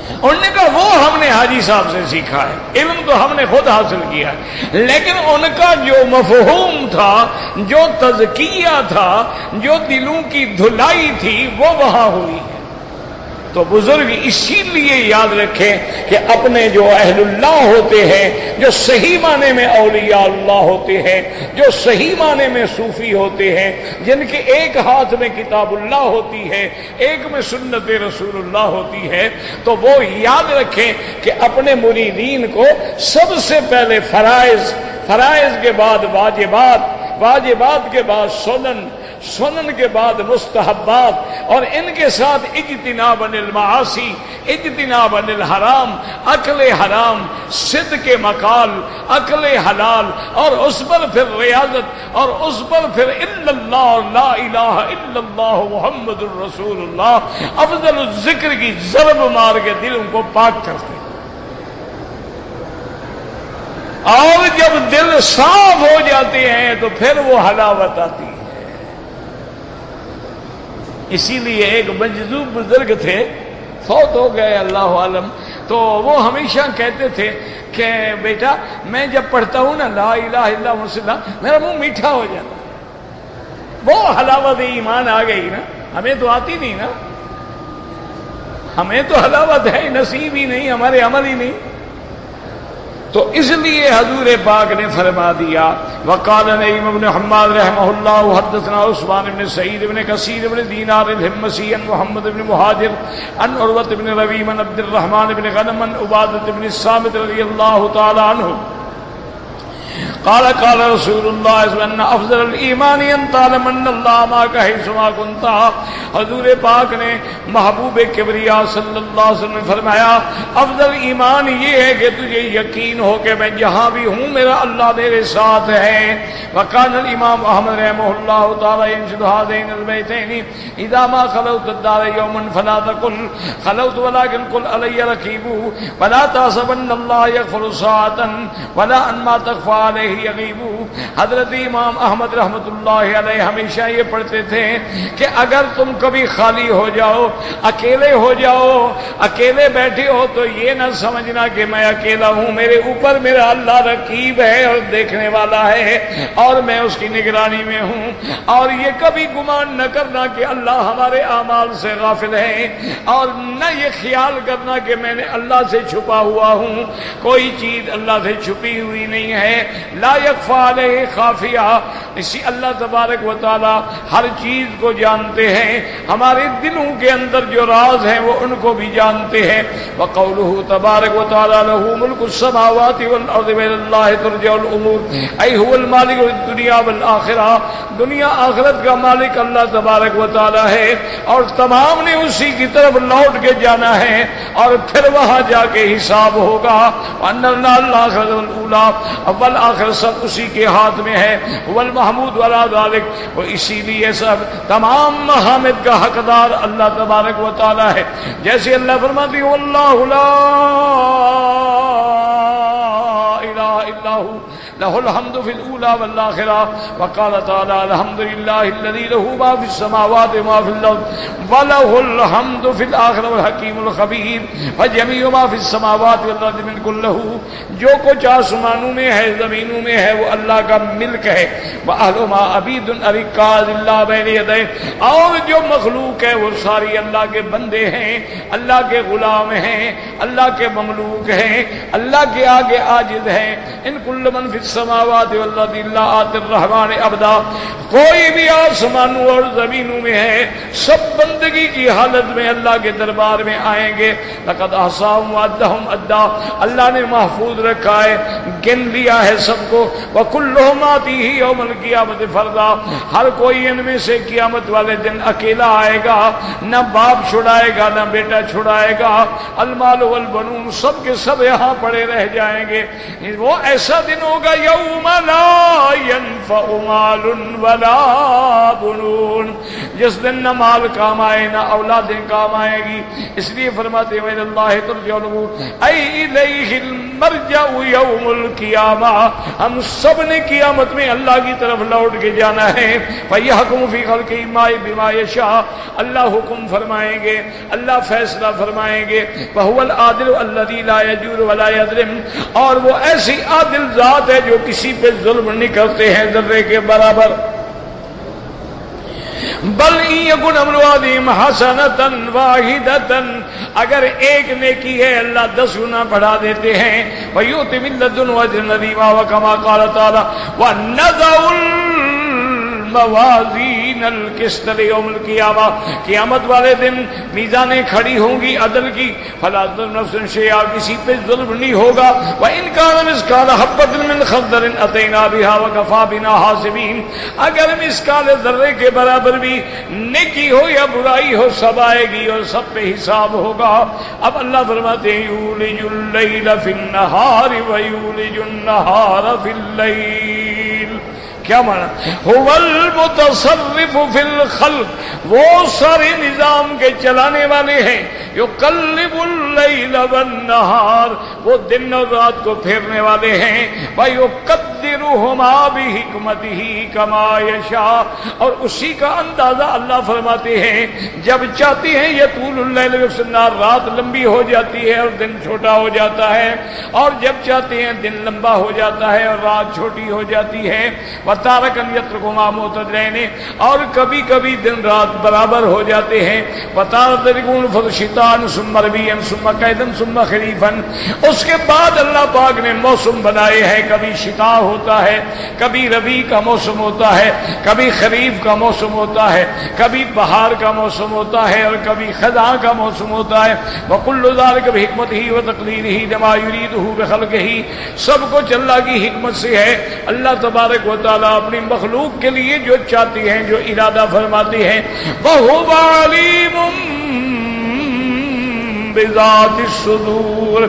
انہوں نے کہا وہ ہم نے حاجی صاحب سے سیکھا ہے، علم تو ہم نے خود حاصل کیا ہے، لیکن ان کا جو مفہوم تھا، جو تزکیہ تھا، جو دلوں کی دھلائی تھی وہ وہاں ہوئی ہے۔ تو بزرگ اسی لیے یاد رکھیں کہ اپنے جو اہل اللہ ہوتے ہیں، جو صحیح معنی میں اولیاء اللہ ہوتے ہیں، جو صحیح معنی میں صوفی ہوتے ہیں، جن کے ایک ہاتھ میں کتاب اللہ ہوتی ہے، ایک میں سنت رسول اللہ ہوتی ہے، تو وہ یاد رکھیں کہ اپنے مریدین کو سب سے پہلے فرائض کے بعد واجبات، واجبات کے بعد سنن، سنن کے بعد مستحبات، اور ان کے ساتھ اجتناب عن المعاصی، اجتناب عن الحرام، اکل حرام، صدق مقال، اکل حلال، اور اس پر پھر ریاضت، اور اس پر پھر الا اللہ، لا الہ الا اللہ محمد الرسول اللہ، افضل الذکر کی ضرب مار کے دلوں کو پاک کرتے۔ اور جب دل صاف ہو جاتے ہیں تو پھر وہ حلاوت آتی ہے۔ اسی لیے ایک مجذوب بزرگ تھے، فوت ہو گئے اللہ عالم، تو وہ ہمیشہ کہتے تھے کہ بیٹا میں جب پڑھتا ہوں نا لا الہ الا اللہ، میرا منہ میٹھا ہو جاتا ہے۔ وہ حلاوت ایمان آ گئی نا، ہمیں تو آتی نہیں نا، ہمیں تو حلاوت ہے نصیب ہی نہیں، ہمارے عمل ہی نہیں۔ تو اس لیے حضور پاک نے فرما دیا، وقال نعیم بن حماد رحمہ اللہ حدثنا عثمان بن سعید بن کثیر بن دینار الحمصی عن محمد بن مہاجر عن عروۃ بن ربیع عن عبد الرحمن بن غنم عن عبادۃ بن الصامت رضی اللہ تعالی عنہ قال قال رسول اللہ صلی اللہ علیہ وسلم افضل الایمان ان تعلم ان اللہ معك حيثما كنت۔ حضور پاک نے محبوب کبریا صلی اللہ علیہ وسلم نے فرمایا افضل ایمان یہ ہے کہ تجھے یقین ہو کہ میں جہاں بھی ہوں میرا اللہ میرے ساتھ ہے۔ وکان الامام احمد رحمہ اللہ تعالی ينشد هذين البيتين اذا ما خلوت الدار يوما فلا تقل خلوت ولكن قل علي رقيب ولا تحسبن الله يغفر ساعة ولا ان ما تخفى علیہ یغیبو۔ حضرت امام احمد رحمت اللہ علیہ ہمیشہ یہ پڑھتے تھے کہ اگر تم کبھی خالی ہو جاؤ، اکیلے ہو جاؤ، اکیلے بیٹھے ہو تو یہ نہ سمجھنا کہ میں اکیلا ہوں، میرے اوپر میرا اللہ رقیب ہے اور دیکھنے والا ہے اور میں اس کی نگرانی میں ہوں۔ اور یہ کبھی گمان نہ کرنا کہ اللہ ہمارے اعمال سے غافل ہے، اور نہ یہ خیال کرنا کہ میں نے اللہ سے چھپا ہوا ہوں، کوئی چیز اللہ سے چھپی ہوئی نہیں ہے۔ لا یخفی علیہ خافیہ، اسی اللہ تبارک و تعالی ہر چیز کو جانتے ہیں، ہمارے دلوں کے اندر جو راز ہیں وہ ان کو بھی جانتے ہیں۔ وقولہ تبارک و تعالی لہ ملک السماوات والارض والى اللہ ترجع الامور، ای هو المالک الدنیا والآخرہ، دنیا آخرت کا مالک اللہ تبارک و تعالی ہے اور تمام نے اسی کی طرف لوٹ کے جانا ہے اور پھر وہاں جا کے حساب ہوگا۔ وان الآخرۃ والاولی، اول آخر سب اسی کے ہاتھ میں ہے، والمحمود ولا ذالک، وہ اسی لیے سب تمام محامد کا حقدار اللہ تبارک و تعالی ہے۔ جیسے اللہ فرماتی ہے واللہ لا الہ الا هو لہ الحمد فی الاولی والآخرہ، وقال تعالی الحمد للہ الذی لہ ما فی السماوات وما فی الارض ولہ الحمد فی الآخرہ والحکیم الخبیر، وجمیع ما فی السماوات والارض ملک لہ، جو کچھ آسمانوں میں ہے زمینوں میں ہے وہ اللہ کا ملک ہے۔ وَأَهْلُ مَا عَبِيدٌ أَرِقَّاءَ لِلَّهِ بَيْنَ يَدَيْهِ، اور جو مخلوق ہے وہ ساری اللہ کے بندے ہیں، اللہ کے غلام ہیں، اللہ کے مملوک ہیں، اللہ کے آگے عاجز ہیں۔ ان کل من فی السماوات والارض الا آتی الرحمن عبدا، کوئی بھی آسمانوں اور زمینوں میں ہے سب بندگی کی حالت میں اللہ کے دربار میں آئیں گے۔ لقد احصاهم وعدهم عدا، اللہ نے محفوظ رکھا ہے، گن لیا ہے سب کو۔ وَكُلُّهُمْ آتِيهِ يَوْمَ الْقِيَامَةِ فَرْدًا، ہر کوئی ان میں سے قیامت والے دن اکیلا آئے گا، نہ باپ چھڑائے گا نہ بیٹا چھڑائے گا۔ المال والبنون، سب کے سب یہاں پڑے رہ جائیں گے۔ وہ ایسا دن ہوگا یوم لا ينفع مال ولا بنون، جس دن نہ مال کام آئے نہ اولادیں کام آئے گی۔ اس لیے فرماتے ہیں وَإِلَى اللَّهِ تُرْجَعُ الْأُمُورُ، أَيْ إِلَيْهِ المرجع یوم القیامہ، ہم سب نے قیامت میں اللہ کی طرف لوٹ کے جانا ہے۔ فَيَحْكُمُ فِي خَلْقِهِ بِمَا يَشَاءُ، اللہ حکم فرمائیں گے، اللہ فیصلہ فرمائیں گے۔ وَهُوَ الْعَادِلُ الَّذِي لَا يَجُورُ وَلَا يَظْلِمُ، اور وہ ایسی عادل ذات ہے جو کسی پہ ظلم نہیں کرتے ہیں ذرے کے برابر۔ بل یکن امر احدہم حسنۃ واحدۃ، اگر ایک نیکی ہے اللہ 10 گنا بڑھا دیتے ہیں۔ ویؤتی من لدنہ اجرا عظیما، وکما قال تعالی ونضع الموازین موفین القسط لیوم القیامہ، قیامت والے دن میزانیں کھڑی ہوں گی عدل کی، فلا تظلم نفس شیئا، کسی پہ ظلم نہیں ہوگا، وَإِنْ كَانَ مِثْقَالَ حَبَّةٍ مِّنْ خَرْدَلٍ أَتَيْنَا بِهَا وَكَفَىٰ بِنَا حَاسِبِينَ، اگر مثقال ذرے کے برابر بھی نیکی ہو یا برائی ہو سب آئے گی اور سب پہ حساب ہوگا۔ اب اللہ فرماتے ہیں یولج اللیل فی النہار ویولج النہار فی اللیل، کیا معنی؟ هو المتصرف فی الخلق، وہ سارے نظام کے چلانے والے ہیں، یقلب اللیل والنہار، وہ دن اور رات کو پھیرنے والے ہیں، وَيُقَدِّرُهُمَا بِحِکْمَتِهِ كَمَا يَشَاءُ، اور اسی کا اندازہ اللہ فرماتے ہیں جب چاہتے ہیں یطول اللیل والنہار، رات لمبی ہو جاتی ہے اور دن چھوٹا ہو جاتا ہے، اور جب چاہتے ہیں دن لمبا ہو جاتا ہے اور رات چھوٹی ہو جاتی ہے، وَتَارَةً يَتْرُكُهُمَا مُعْتَدِلَيْنِ، اور کبھی کبھی دن رات برابر ہو جاتے ہیں، وَتَارَةً يَكُونُ فِي الشِّتَاءِ ثم ربيعا ثم قيدا ثم خريفا، اس کے بعد اللہ پاک نے موسم بنائے ہیں، کبھی شتاء ہوتا ہے، کبھی ربیع کا موسم ہوتا ہے، کبھی خریف کا موسم ہوتا ہے، کبھی بہار کا موسم ہوتا ہے اور کبھی خزاں کا موسم ہوتا ہے، وَكُلُّ ذَلِكَ بِحِکْمَتِهِ وَتَقْدِيرِهِ لِمَا يُرِيدُهُ بِخَلْقِهِ، سب کچھ اللہ کی حکمت سے ہے، اللہ تبارک و تعالی اپنی مخلوق کے لیے جو چاہتی ہیں، جو ارادہ فرماتی ہیں، وَهُوَ عَلِيمٌ بذات الصدور،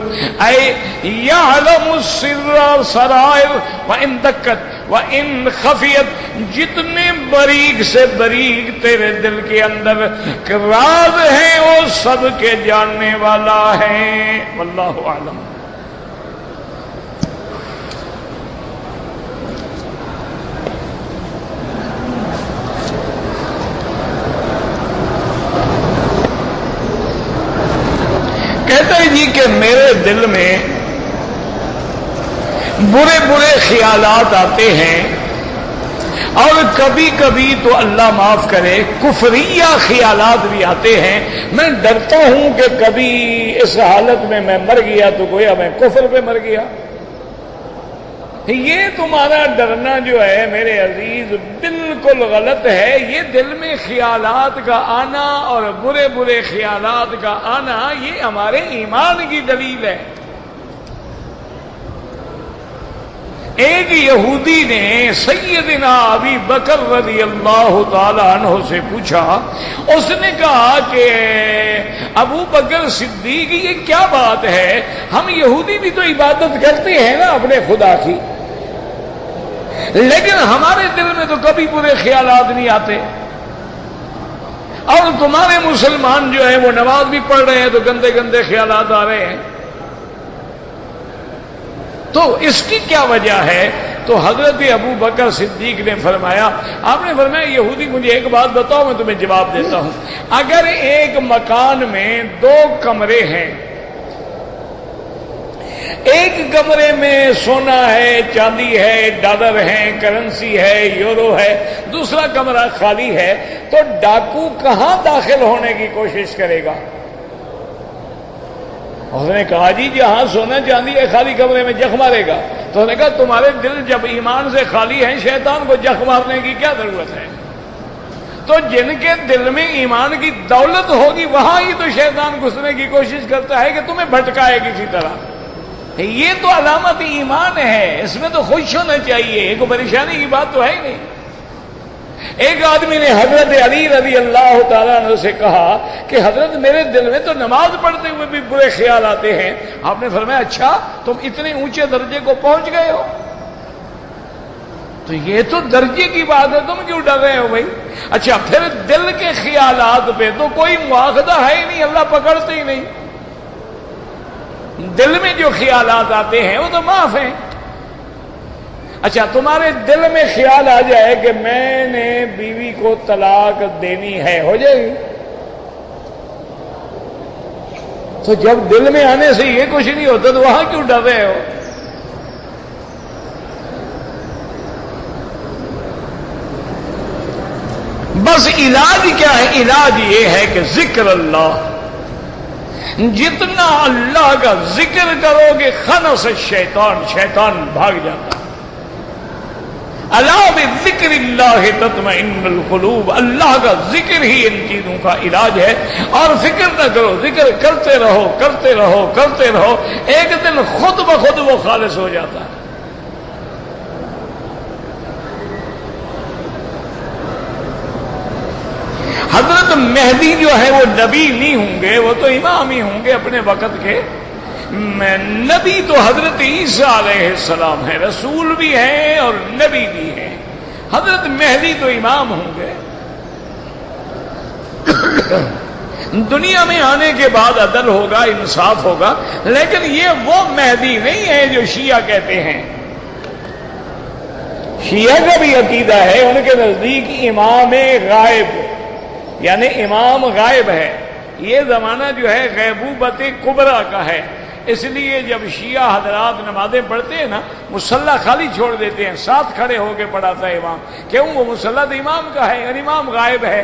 اے یعلم السر سرائر وان دکت وان خفیت، جتنے باریک سے باریک تیرے دل کے اندر راز ہیں وہ سب کے جاننے والا ہے، واللہ اعلم۔ کہتا ہے جی کہ میرے دل میں برے برے خیالات آتے ہیں، اور کبھی کبھی تو اللہ معاف کرے کفریہ خیالات بھی آتے ہیں، میں ڈرتا ہوں کہ کبھی اس حالت میں مر گیا تو گویا میں کفر پہ مر گیا۔ یہ تمہارا ڈرنا جو ہے میرے عزیز بالکل غلط ہے، یہ دل میں خیالات کا آنا اور برے برے خیالات کا آنا یہ ہمارے ایمان کی دلیل ہے۔ ایک یہودی نے سیدنا ابی بکر رضی اللہ تعالی عنہ سے پوچھا، اس نے کہا کہ ابو بکر صدیق یہ کیا بات ہے، ہم یہودی بھی تو عبادت کرتے ہیں نا اپنے خدا کی، لیکن ہمارے دل میں تو کبھی برے خیالات نہیں آتے، اور تمہارے مسلمان جو ہیں وہ نماز بھی پڑھ رہے ہیں تو گندے گندے خیالات آ رہے ہیں، تو اس کی کیا وجہ ہے؟ تو حضرت ابو بکر صدیق نے فرمایا، آپ نے فرمایا یہودی مجھے ایک بات بتاؤ میں تمہیں جواب دیتا ہوں، اگر ایک مکان میں 2 کمرے ہیں، ایک کمرے میں سونا ہے، چاندی ہے، ڈالر ہے، کرنسی ہے، یورو ہے، دوسرا کمرہ خالی ہے، تو ڈاکو کہاں داخل ہونے کی کوشش کرے گا؟ اس نے کہا جی جہاں سونا چاندی ہے خالی کمرے میں جخ مارے گا۔ تو اس نے کہا تمہارے دل جب ایمان سے خالی ہیں، شیطان کو جخ مارنے کی کیا ضرورت ہے؟ تو جن کے دل میں ایمان کی دولت ہوگی وہاں ہی تو شیطان گھسنے کی کوشش کرتا ہے کہ تمہیں بھٹکائے کسی طرح۔ یہ تو علامت ایمان ہے، اس میں تو خوش ہونا چاہیے، ایک پریشانی کی بات تو ہے ہی نہیں۔ ایک آدمی نے حضرت علی رضی اللہ تعالیٰ عنہ سے کہا کہ حضرت میرے دل میں تو نماز پڑھتے ہوئے بھی برے خیال آتے ہیں۔ آپ نے فرمایا اچھا تم اتنے اونچے درجے کو پہنچ گئے ہو؟ تو یہ تو درجے کی بات ہے، تم کیوں ڈر رہے ہو بھائی؟ اچھا پھر دل کے خیالات پہ تو کوئی مواخذہ ہے ہی نہیں، اللہ پکڑتے ہی نہیں، دل میں جو خیالات آتے ہیں وہ تو معاف ہیں۔ اچھا تمہارے دل میں خیال آ جائے کہ میں نے بیوی کو طلاق دینی ہے، ہو جائے گی؟ تو جب دل میں آنے سے یہ کچھ نہیں ہوتا تو وہاں کیوں ڈر رہے ہو؟ بس علاج کیا ہے؟ علاج یہ ہے کہ ذکر اللہ، جتنا اللہ کا ذکر کرو گے خنس شیطان، شیطان بھاگ جاتا ہے۔ الا بذکر اللہ تطمئن القلوب، اللہ کا ذکر ہی ان چیزوں کا علاج ہے. اور فکر نہ کرو، ذکر کرتے رہو کرتے رہو کرتے رہو، ایک دن خود بخود وہ خالص ہو جاتا ہے. حضرت مہدی جو ہے وہ نبی نہیں ہوں گے، وہ تو امام ہی ہوں گے اپنے وقت کے. نبی تو حضرت عیسیٰ علیہ السلام ہے، رسول بھی ہیں اور نبی بھی ہیں. حضرت مہدی تو امام ہوں گے. دنیا میں آنے کے بعد عدل ہوگا، انصاف ہوگا، لیکن یہ وہ مہدی نہیں ہے جو شیعہ کہتے ہیں. شیعہ کا بھی عقیدہ ہے، ان کے نزدیک امام غائب، یعنی امام غائب ہے. یہ زمانہ جو ہے غیبوبت کبریٰ کا ہے. اس لیے جب شیعہ حضرات نمازیں پڑھتے ہیں نا، مصلی خالی چھوڑ دیتے ہیں، ساتھ کھڑے ہو کے پڑھاتا ہے امام. کیوں؟ وہ مصلی تو امام کا ہے اور امام غائب ہے.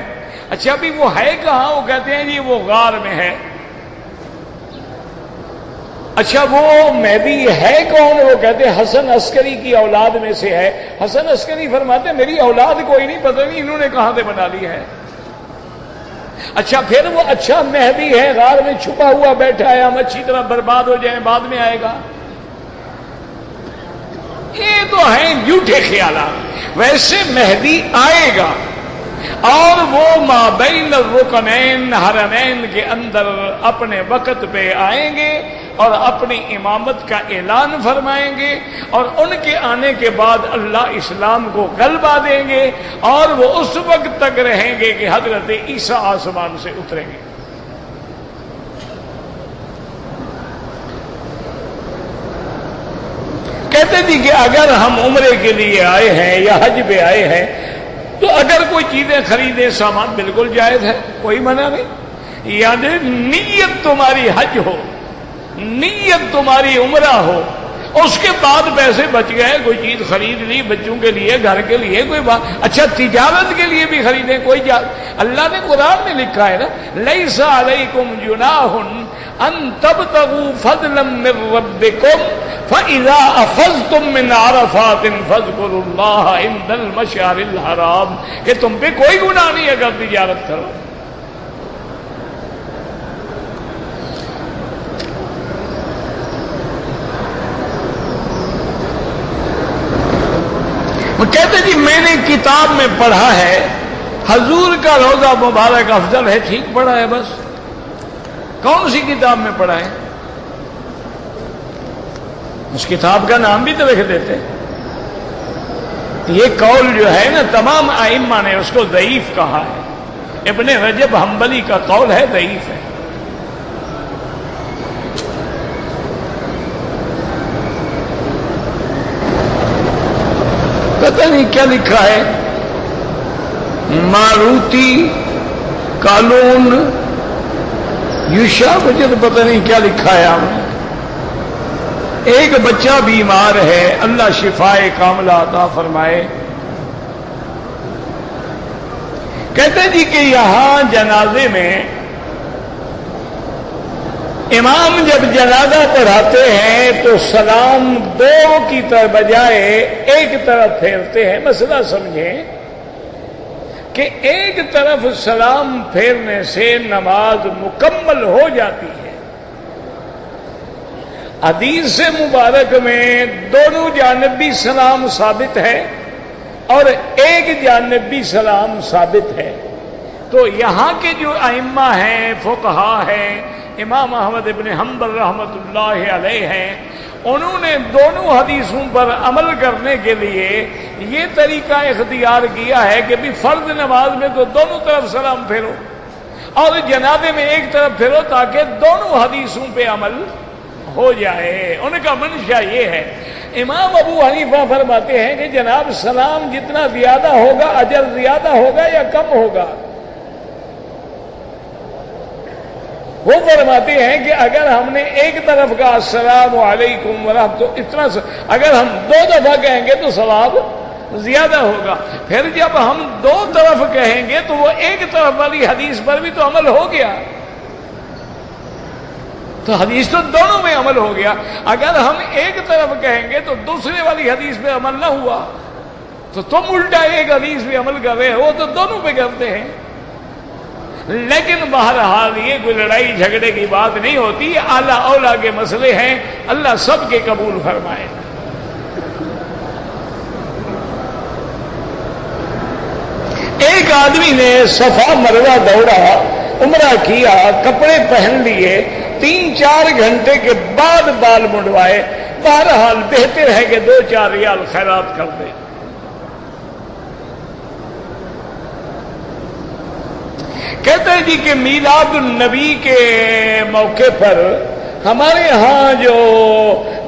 اچھا ابھی وہ ہے کہاں؟ وہ کہتے ہیں جی وہ غار میں ہے. اچھا وہ مہدی ہے کون؟ وہ کہتے ہیں حسن عسکری کی اولاد میں سے ہے. حسن عسکری فرماتے ہیں میری اولاد کوئی نہیں، پتہ نہیں انہوں نے کہاں سے بنا لی ہے. اچھا پھر وہ اچھا مہدی ہے، غار میں چھپا ہوا بیٹھا ہے، ہم اچھی طرح برباد ہو جائیں بعد میں آئے گا. یہ تو ہیں جھوٹے خیالات. ویسے مہدی آئے گا اور وہ مابین الرکنین حرمین کے اندر اپنے وقت پہ آئیں گے اور اپنی امامت کا اعلان فرمائیں گے، اور ان کے آنے کے بعد اللہ اسلام کو غلبہ دیں گے، اور وہ اس وقت تک رہیں گے کہ حضرت عیسیٰ آسمان سے اتریں گے. کہتے تھے کہ اگر ہم عمرے کے لیے آئے ہیں یا حج پہ آئے ہیں تو اگر کوئی چیزیں خریدیں سامان بالکل جائز ہے، کوئی منع نہیں. یعنی نیت تمہاری حج ہو، نیت تمہاری عمرہ ہو، اس کے بعد پیسے بچ گئے، کوئی چیز خرید لی بچوں کے لیے، گھر کے لیے، کوئی بات. اچھا تجارت کے لیے بھی خریدیں، کوئی اللہ نے قرآن میں لکھا ہے نا لیس علیکم جناح ان تبتغوا فضلا من ربکم فاذا افضتم من عرفات فاذکروا اللہ عند المشعر الحرام، کہ تم پہ کوئی گناہ نہیں اگر تجارت کرو. وہ کہتے جی میں نے کتاب میں پڑھا ہے حضور کا روضہ مبارک افضل ہے. ٹھیک پڑھا ہے، بس کون سی کتاب میں پڑھا ہے؟ اس کتاب کا نام بھی تو لکھ دیتے. یہ قول جو ہے نا تمام ائمہ نے اس کو ضعیف کہا ہے. ابن رجب حنبلی کا قول ہے ضعیف ہے. پتہ نہیں کیا لکھا ہے، ماروتی کالون یوشا مجھے تو پتہ نہیں کیا لکھا ہے. آپ نے ایک بچہ بیمار ہے، اللہ شفائے کاملہ عطا فرمائے. کہتے جی کہ یہاں جنازے میں امام جب جنازہ پڑھاتے ہیں تو سلام دو کی طرف بجائے ایک طرف پھیرتے ہیں. مسئلہ سمجھیں کہ ایک طرف سلام پھیرنے سے نماز مکمل ہو جاتی ہے. حدیث مبارک میں دونوں جانب بھی سلام ثابت ہے اور ایک جانب بھی سلام ثابت ہے. تو یہاں کے جو ائمہ ہیں، فقہا ہیں، امام احمد ابن حنبل رحمۃ اللہ علیہ ہیں، انہوں نے دونوں حدیثوں پر عمل کرنے کے لیے یہ طریقہ اختیار کیا ہے کہ بھی فرض نماز میں تو دونوں طرف سلام پھیرو اور جنازے میں ایک طرف پھیرو تاکہ دونوں حدیثوں پہ عمل ہو جائے. ان کا منشا یہ ہے. امام ابو حنیفہ فرماتے ہیں کہ جناب سلام جتنا زیادہ ہوگا اجر زیادہ ہوگا یا کم ہوگا؟ وہ فرماتے ہیں کہ اگر ہم نے ایک طرف کا السلام علیکم ورحمۃ تو اتنا اگر ہم دو دفعہ کہیں گے تو ثواب زیادہ ہوگا. پھر جب ہم دو طرف کہیں گے تو وہ ایک طرف والی حدیث پر بھی تو عمل ہو گیا. تو حدیث تو دونوں میں عمل ہو گیا. اگر ہم ایک طرف کہیں گے تو دوسرے والی حدیث پہ عمل نہ ہوا. تو تم الٹا ایک حدیث پہ عمل کر رہے ہو تو دونوں پہ کرتے ہیں. لیکن بہرحال یہ کوئی لڑائی جھگڑے کی بات نہیں ہوتی، اعلیٰ اولیٰ کے مسئلے ہیں، اللہ سب کے قبول فرمائے. ایک آدمی نے صفا مروہ دوڑا، عمرہ کیا، کپڑے پہن لیے، 3-4 گھنٹے کے بعد بال منڈوائے. بہرحال بہتر ہے کہ 2-4 ریال خیرات کر دے. کہتے ہیں جی کہ میلاد النبی کے موقع پر ہمارے ہاں جو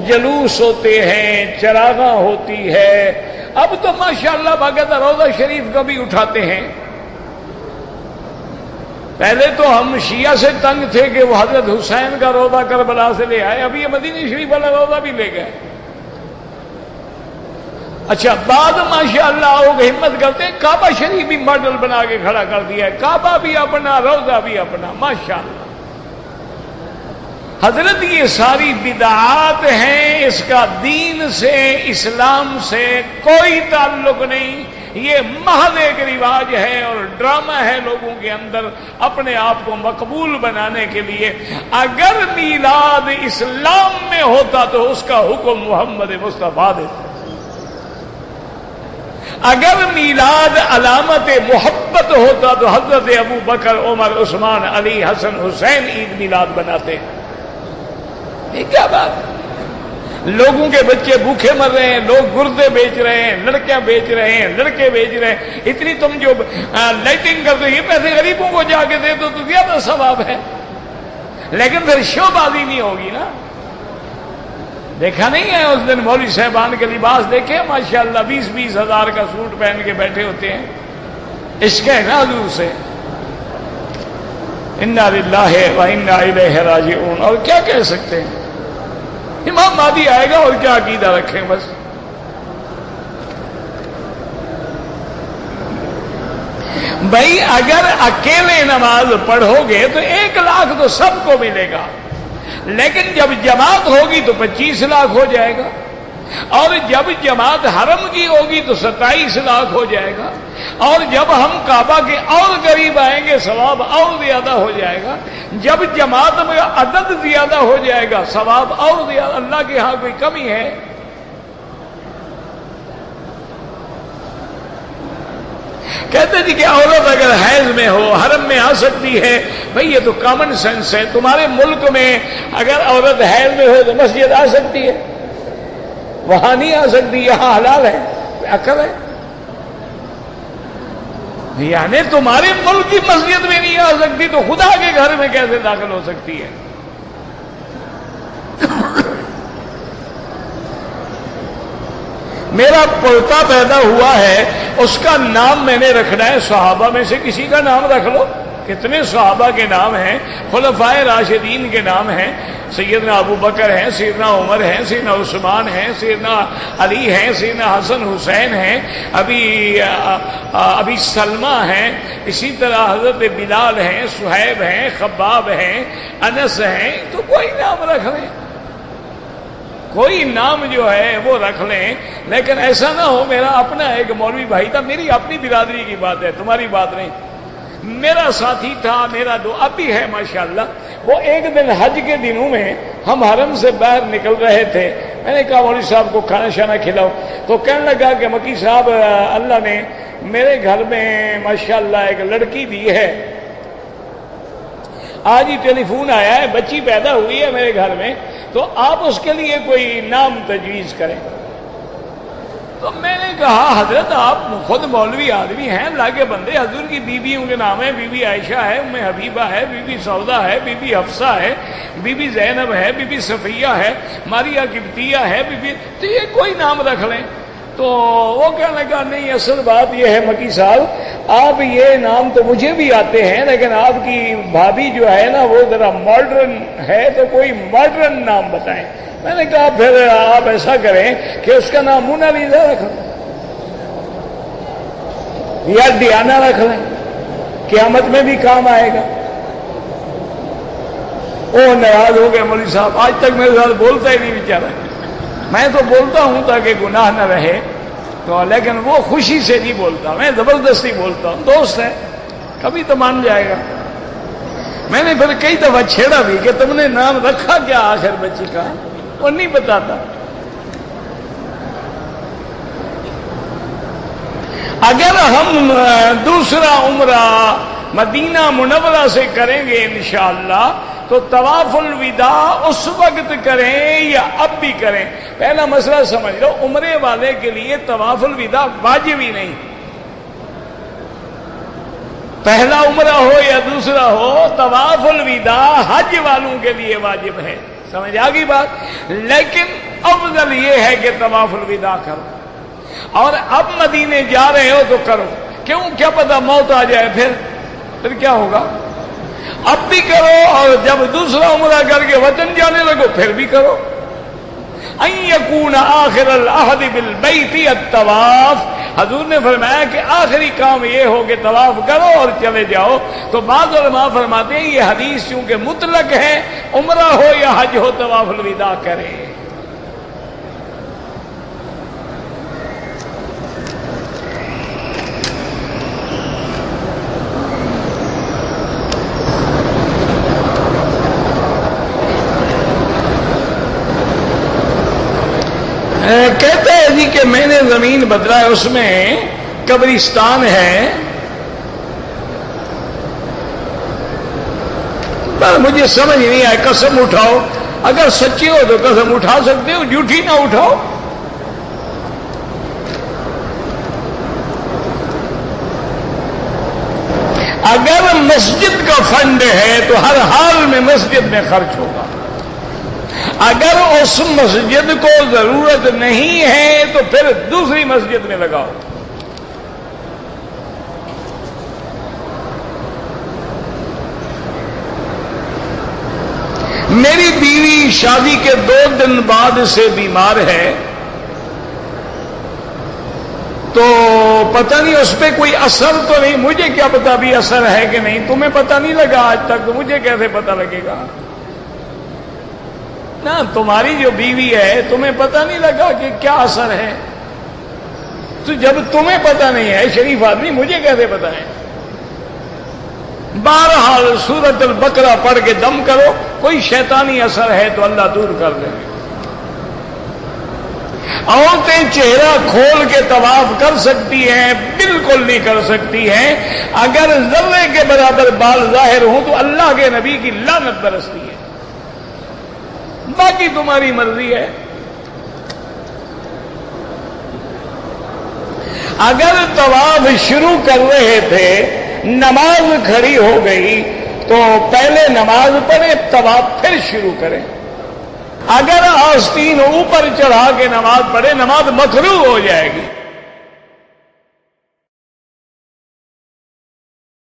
جلوس ہوتے ہیں، چراغاں ہوتی ہے، اب تو ماشاءاللہ باقاعدہ روضہ شریف کا بھی اٹھاتے ہیں. پہلے تو ہم شیعہ سے تنگ تھے کہ وہ حضرت حسین کا روضہ کربلا سے لے آئے، ابھی یہ مدینہ شریف والا روضہ بھی لے گئے. اچھا بعد ماشاءاللہ لوگ ہمت کرتے ہیں کعبہ شریف بھی ماڈل بنا کے کھڑا کر دیا ہے، کعبہ بھی اپنا، روضہ بھی اپنا. ماشاءاللہ حضرت یہ ساری بدعات ہیں، اس کا دین سے، اسلام سے کوئی تعلق نہیں. یہ محض ایک رواج ہے اور ڈرامہ ہے لوگوں کے اندر اپنے آپ کو مقبول بنانے کے لیے. اگر میلاد اسلام میں ہوتا تو اس کا حکم محمد مصطفیٰ دیتا. اگر میلاد علامت محبت ہوتا تو حضرت ابو بکر، عمر، عثمان، علی، حسن، حسین عید میلاد بناتے. یہ کیا بات ہے؟ لوگوں کے بچے بھوکے مر رہے ہیں، لوگ گردے بیچ رہے ہیں، لڑکیاں بیچ رہے ہیں، لڑکے بیچ رہے ہیں. اتنی تم جو لائٹنگ کرتے ہو، یہ پیسے غریبوں کو جا کے دے دو تو زیادہ ثواب ہے. لیکن پھر شو بازی نہیں ہوگی نا. دیکھا نہیں ہے اس دن مولوی صاحبان کے لباس دیکھے ماشاءاللہ 20-20 ہزار کا سوٹ پہن کے بیٹھے ہوتے ہیں. عشق ہے نا حضور سے. انا للہ و انا الیہ راجعون. اور کیا کہہ سکتے ہیں؟ امام مہدی آئے گا اور کیا عقیدہ رکھیں بس. بھائی اگر اکیلے نماز پڑھو گے تو 1 لاکھ تو سب کو ملے گا، لیکن جب جماعت ہوگی تو 25 لاکھ ہو جائے گا، اور جب جماعت حرم کی ہوگی تو 27 لاکھ ہو جائے گا، اور جب ہم کعبہ کے اور قریب آئیں گے ثواب اور زیادہ ہو جائے گا. جب جماعت میں عدد زیادہ ہو جائے گا ثواب اور زیادہ. اللہ کے ہاں کوئی کمی ہے؟ کہتے جی کہ عورت اگر حیض میں ہو حرم میں آ سکتی ہے. بھئی یہ تو کامن سینس ہے. تمہارے ملک میں اگر عورت حیض میں ہو تو مسجد آ سکتی ہے، وہاں نہیں آ سکتی، یہاں حلال ہے، عقل ہے. یعنی تمہارے ملک کی مسجد میں نہیں آ سکتی تو خدا کے گھر میں کیسے داخل ہو سکتی ہے؟ میرا پوتا پیدا ہوا ہے، اس کا نام میں نے رکھنا ہے، صحابہ میں سے کسی کا نام رکھ لو. کتنے صحابہ کے نام ہیں، خلفائے راشدین کے نام ہیں. سیدنا ابو بکر ہیں، سیدنا عمر ہیں، سیدنا عثمان ہیں، سیدنا علی ہیں، سیدنا حسن حسین ہیں، ابھی سلمہ ہیں، اسی طرح حضرت بلال ہیں، صہیب ہیں، خباب ہیں، انس ہیں. تو کوئی نام رکھ لیں، کوئی نام جو ہے وہ رکھ لیں. لیکن ایسا نہ ہو میرا اپنا ایک مولوی بھائی تھا، میری اپنی برادری کی بات ہے، تمہاری بات نہیں. میرا ساتھی تھا، میرا دو اب بھی ہے ماشاءاللہ. وہ ایک دن حج کے دنوں میں ہم حرم سے باہر نکل رہے تھے. میں نے کہا مولوی صاحب کو کھانا شانا کھلاؤ. تو کہنے لگا کہ مکی صاحب اللہ نے میرے گھر میں ماشاءاللہ ایک لڑکی دی ہے، آج ہی ٹیلی فون آیا ہے، بچی پیدا ہوئی ہے میرے گھر میں، تو آپ اس کے لیے کوئی نام تجویز کریں. تو میں نے کہا حضرت آپ خود مولوی آدمی ہیں، اللہ کے بندے، حضور کی بیویوں کے نام ہیں، بی بی عائشہ ہے، ام حبیبہ ہے، بی بی سودا ہے، بی بی حفصہ ہے، بی بی زینب ہے، بی بی صفیہ ہے، ماریہ قبطیہ ہے، تو یہ کوئی نام رکھ لیں. تو وہ کہنے لگا نہیں، اصل بات یہ ہے مکی صاحب، آپ یہ نام تو مجھے بھی آتے ہیں، لیکن آپ کی بھابھی جو ہے نا وہ ذرا ماڈرن ہے، تو کوئی ماڈرن نام بتائیں. میں نے کہا پھر آپ ایسا کریں کہ اس کا نام مونالیزا رکھ لیں یا ڈیانا رکھ لیں، قیامت میں بھی کام آئے گا. وہ ناراض ہو گئے مولوی صاحب، آج تک میرے ساتھ بولتا ہی نہیں بیچارہ. میں تو بولتا ہوں تاکہ گناہ نہ رہے. تو لیکن وہ خوشی سے نہیں بولتا، میں زبردستی بولتا ہوں، دوست ہے کبھی تو مان جائے گا۔ میں نے پھر کئی دفعہ چھیڑا بھی کہ تم نے نام رکھا کیا آخر بچی کا، وہ نہیں بتاتا۔ اگر ہم دوسرا عمرہ مدینہ منورہ سے کریں گے انشاءاللہ تو طواف الوداع اس وقت کریں یا اب بھی کریں؟ پہلا مسئلہ سمجھ لو، عمرے والے کے لیے طواف الوداع واجب ہی نہیں، پہلا عمرہ ہو یا دوسرا ہو، طواف الوداع حج والوں کے لیے واجب ہے، سمجھ آ گئی بات؟ لیکن افضل یہ ہے کہ طواف الوداع کرو، اور اب مدینے جا رہے ہو تو کرو، کیوں؟ کیا پتہ موت آ جائے، پھر کیا ہوگا؟ اب بھی کرو، اور جب دوسرا عمرہ کر کے وطن جانے لگو پھر بھی کرو۔ ان یکون آخر العہد بالبیت الطواف، حضور نے فرمایا کہ آخری کام یہ ہو کہ طواف کرو اور چلے جاؤ۔ تو بعض علماء فرماتے ہیں یہ حدیث چونکہ مطلق ہے، عمرہ ہو یا حج ہو طواف الوداع کرے۔ کہتا ہے جی کہ میں نے زمین بدلا ہے، اس میں قبرستان ہے، پر مجھے سمجھ نہیں آئے، قسم اٹھاؤ، اگر سچی ہو تو قسم اٹھا سکتے ہو، جھوٹی نہ اٹھاؤ۔ اگر مسجد کا فنڈ ہے تو ہر حال میں مسجد میں خرچ ہوگا، اگر اس مسجد کو ضرورت نہیں ہے تو پھر دوسری مسجد میں لگاؤ۔ میری بیوی شادی کے 2 دن بعد سے بیمار ہے، تو پتہ نہیں اس پہ کوئی اثر تو نہیں، مجھے کیا پتا بھی اثر ہے کہ نہیں، تمہیں پتہ نہیں لگا آج تک، تو مجھے کیسے پتہ لگے گا؟ نا تمہاری جو بیوی ہے تمہیں پتہ نہیں لگا کہ کیا اثر ہے، تو جب تمہیں پتہ نہیں ہے شریف آدمی مجھے کیسے پتہ ہے؟ بہرحال سورۃ البقرہ پڑھ کے دم کرو، کوئی شیطانی اثر ہے تو اللہ دور کر دے گا۔ عورتیں چہرہ کھول کے طواف کر سکتی ہیں؟ بالکل نہیں کر سکتی ہیں، اگر ذرے کے برابر بال ظاہر ہوں تو اللہ کے نبی کی لعنت برستی ہے، باقی تمہاری مرضی ہے۔ اگر طواف شروع کر رہے تھے، نماز کھڑی ہو گئی تو پہلے نماز پڑھیں، طواف پھر شروع کریں۔ اگر آستین اوپر چڑھا کے نماز پڑھے، نماز مکروہ ہو جائے گی۔